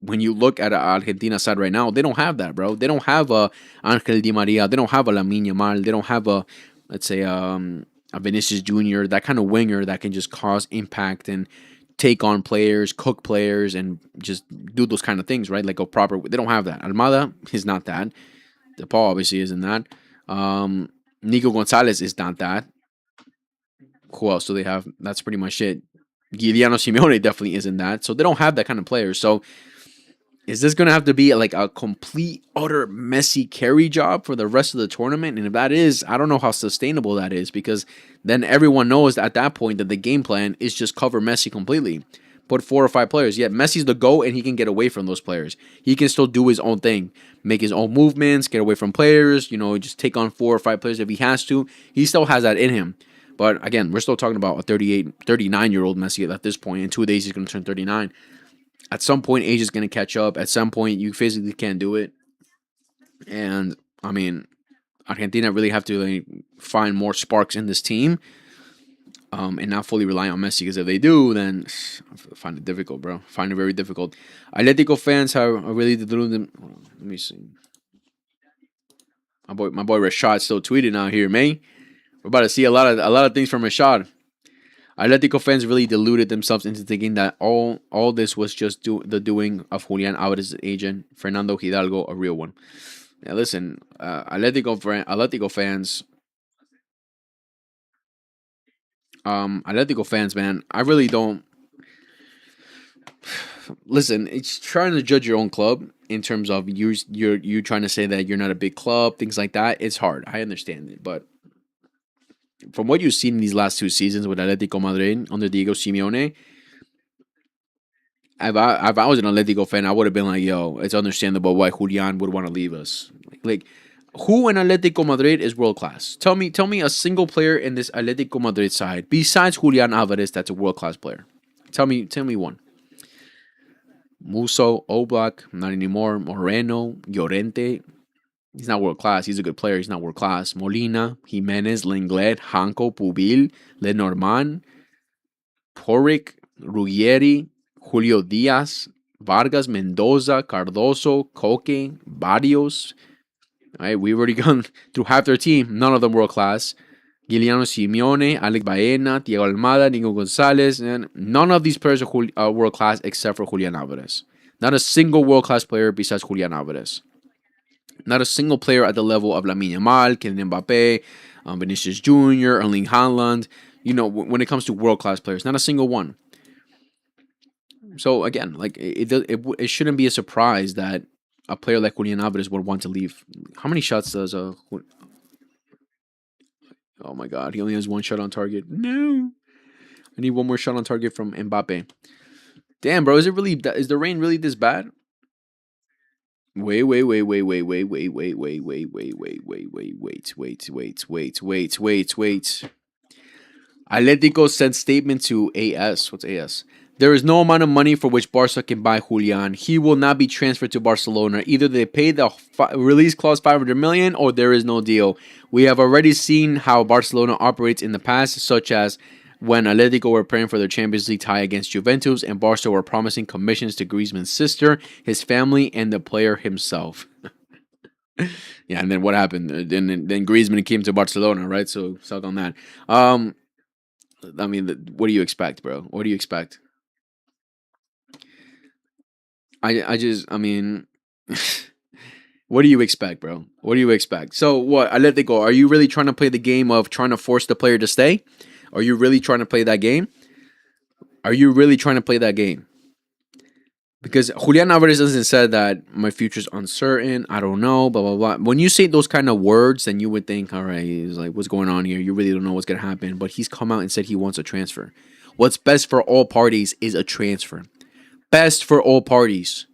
when you look at Argentina side right now, they don't have that, bro. They don't have a Angel Di Maria. They don't have a Lamine Yamal. They don't have a, let's say, a Vinicius Jr., that kind of winger that can just cause impact and take on players, cook players, and just do those kind of things, right? Like a proper. They don't have that. Almada is not that. DePaul obviously isn't that. Nico Gonzalez is not that. Who else do they have? That's pretty much it. Giuliano Simeone definitely isn't that. So they don't have that kind of players. So is this going to have to be like a complete, utter Messi carry job for the rest of the tournament? And if that is, I don't know how sustainable that is, because then everyone knows at that point that the game plan is just cover Messi completely. Put 4 or 5 players. Yet Messi's the GOAT and he can get away from those players. He can still do his own thing, make his own movements, get away from players, just take on 4 or 5 players if he has to. He still has that in him. But again, we're still talking about a 39-year-old Messi at this point. In 2 days, he's going to turn 39. At some point, age is going to catch up. At some point, you physically can't do it. And, I mean, Argentina really have to find more sparks in this team and not fully rely on Messi. Because if they do, then I find it difficult, bro. Find it very difficult. Atletico fans have really deluded. Let me see. My boy Rashad still tweeting out here, man. We're about to see a lot of things from Rashad. Atletico fans really deluded themselves into thinking that all this was just the doing of Julian Alvarez's agent, Fernando Hidalgo, a real one. Now listen, Atletico fans, Atletico fans, man, I really don't listen. It's trying to judge your own club in terms of you trying to say that you're not a big club, things like that. It's hard. I understand it, but from what you've seen in these last 2 seasons with Atletico Madrid under Diego Simeone, if I was an Atletico fan, I would have been like, yo, it's understandable why Julian would want to leave us. Like, who in Atletico Madrid is world class? Tell me a single player in this Atletico Madrid side besides Julian Alvarez that's a world class player. Tell me one. Muso, Oblak, not anymore. Moreno, Llorente. He's not world class. He's a good player. He's not world class. Molina, Jimenez, Lenglet, Hanco, Pubil, Lenormand, Porrick, Ruggieri, Julio Diaz, Vargas, Mendoza, Cardoso, Coque, Barrios. All right, we've already gone through half their team. None of them world class. Giuliano Simeone, Alex Baena, Diego Almada, Nico Gonzalez, and none of these players are world class except for Julian Alvarez. Not a single world class player besides Julian Alvarez. Not a single player at the level of Lamine Yamal, Kylian Mbappe, Vinicius Jr., Erling Haaland. You know, when it comes to world class players, not a single one. So again, like it shouldn't be a surprise that a player like Julian Alvarez would want to leave. How many shots does Oh my God, he only has 1 shot on target. No, I need 1 more shot on target from Mbappe. Damn, bro, is the rain really this bad? Wait. Atletico sent statement to AS. What's AS? There is no amount of money for which Barca can buy Julian. He will not be transferred to Barcelona. Either they pay the release clause 500 million or there is no deal. We have already seen how Barcelona operates in the past, such as when Atletico were praying for their Champions League tie against Juventus and Barca were promising commissions to Griezmann's sister, his family, and the player himself. Yeah, and then what happened? Then Griezmann came to Barcelona, right? So suck on that. I mean, what do you expect, bro? What do you expect? I mean, what do you expect, bro? What do you expect? So what, Atletico, are you really trying to play the game of trying to force the player to stay? Are you really trying to play that game? Are you really trying to play that game? Because Julian Alvarez hasn't said that my future's uncertain, I don't know, blah, blah, blah. When you say those kind of words, then you would think, all right, he's like, what's going on here? You really don't know what's going to happen. But he's come out and said he wants a transfer. What's best for all parties is a transfer. Best for all parties.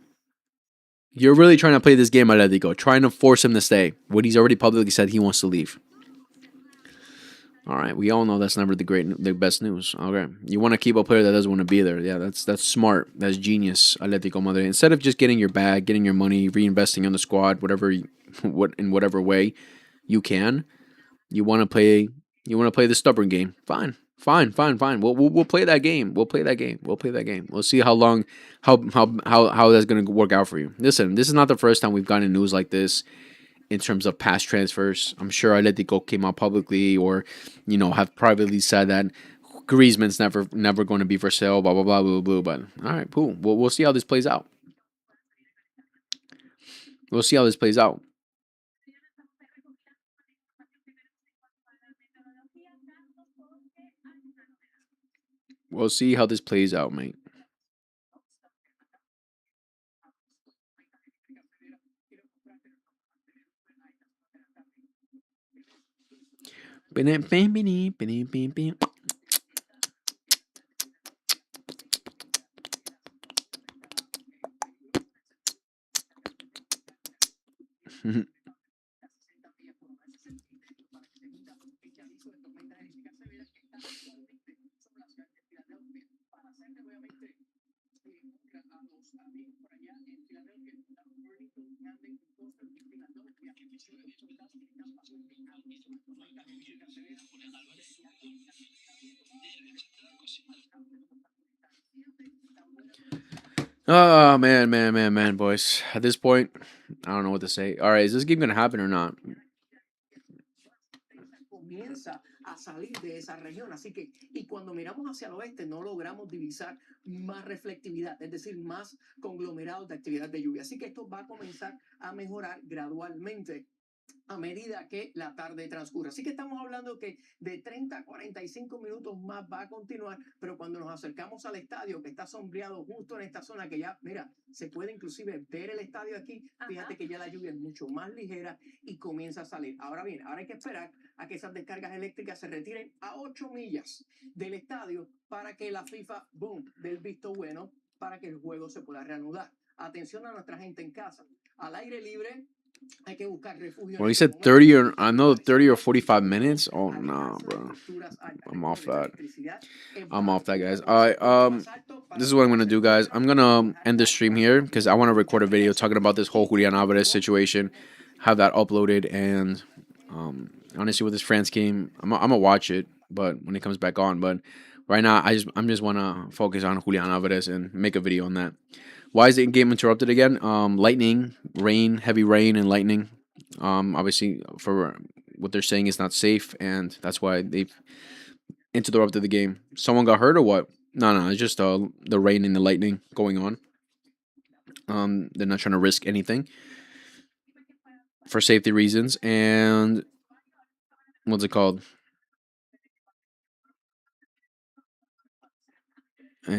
You're really trying to play this game, Atletico, trying to force him to stay when he's already publicly said he wants to leave. All right, we all know that's never the best news. Okay, you want to keep a player that doesn't want to be there. Yeah, that's smart. That's genius, Atletico Madrid. Instead of just getting your bag, getting your money, reinvesting on the squad, in whatever way you can, you want to play the stubborn game. Fine. We'll play that game. We'll play that game. We'll see how long, how that's gonna work out for you. Listen, this is not the first time we've gotten news like this in terms of past transfers. I'm sure Atletico came out publicly or, have privately said that Griezmann's never going to be for sale. Blah blah blah blah blah. But all right, cool. We'll see how this plays out. We'll see how this plays out. We'll see how this plays out, mate. Oh man, boys. At this point, I don't know what to say. All right, is this game gonna happen or not? salir de esa región. Así que, y cuando miramos hacia el oeste, no logramos divisar más reflectividad, es decir, más conglomerados de actividad de lluvia. Así que esto va a comenzar a mejorar gradualmente a medida que la tarde transcurra. Así que estamos hablando que de 30 a 45 minutos más va a continuar, pero cuando nos acercamos al estadio, que está sombreado justo en esta zona, que ya, mira, se puede inclusive ver el estadio aquí, fíjate que ya la lluvia es mucho más ligera y comienza a salir. Ahora bien, ahora hay que esperar a que esas descargas eléctricas se retiren a 8 millas del estadio para que la FIFA, boom, dé el visto bueno para que el juego se pueda reanudar. Atención a nuestra gente en casa. Al aire libre, hay que buscar refugio. Well, he said 30 or another 30 or 45 minutes. Oh no, bro. I'm off that. I'm off that, guys. All right. This is what I'm gonna do, guys. I'm gonna end the stream here because I want to record a video talking about this whole Julian Alvarez situation. Have that uploaded, and honestly, with this France game, I'm gonna watch it, but when it comes back on. But right now, I'm just wanna focus on Julian Alvarez and make a video on that. Why is the game interrupted again? Lightning, rain, heavy rain, and lightning. Obviously, for what they're saying is not safe, and that's why they've interrupted the game. Someone got hurt or what? No, it's just the rain and the lightning going on. They're not trying to risk anything for safety reasons. And what's it called? I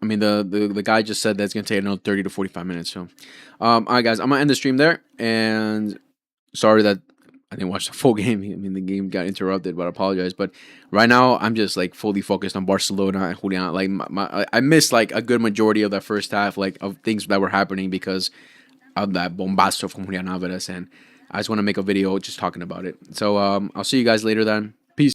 mean, the guy just said that's going to take another 30 to 45 minutes. So, all right, guys, I'm going to end the stream there. And sorry that I didn't watch the full game. I mean, the game got interrupted, but I apologize. But right now, I'm just, like, fully focused on Barcelona and Julian. Like, I missed, like, a good majority of that first half, like, of things that were happening because of that bombazo from Julian Alvarez. And I just want to make a video just talking about it. So, I'll see you guys later then.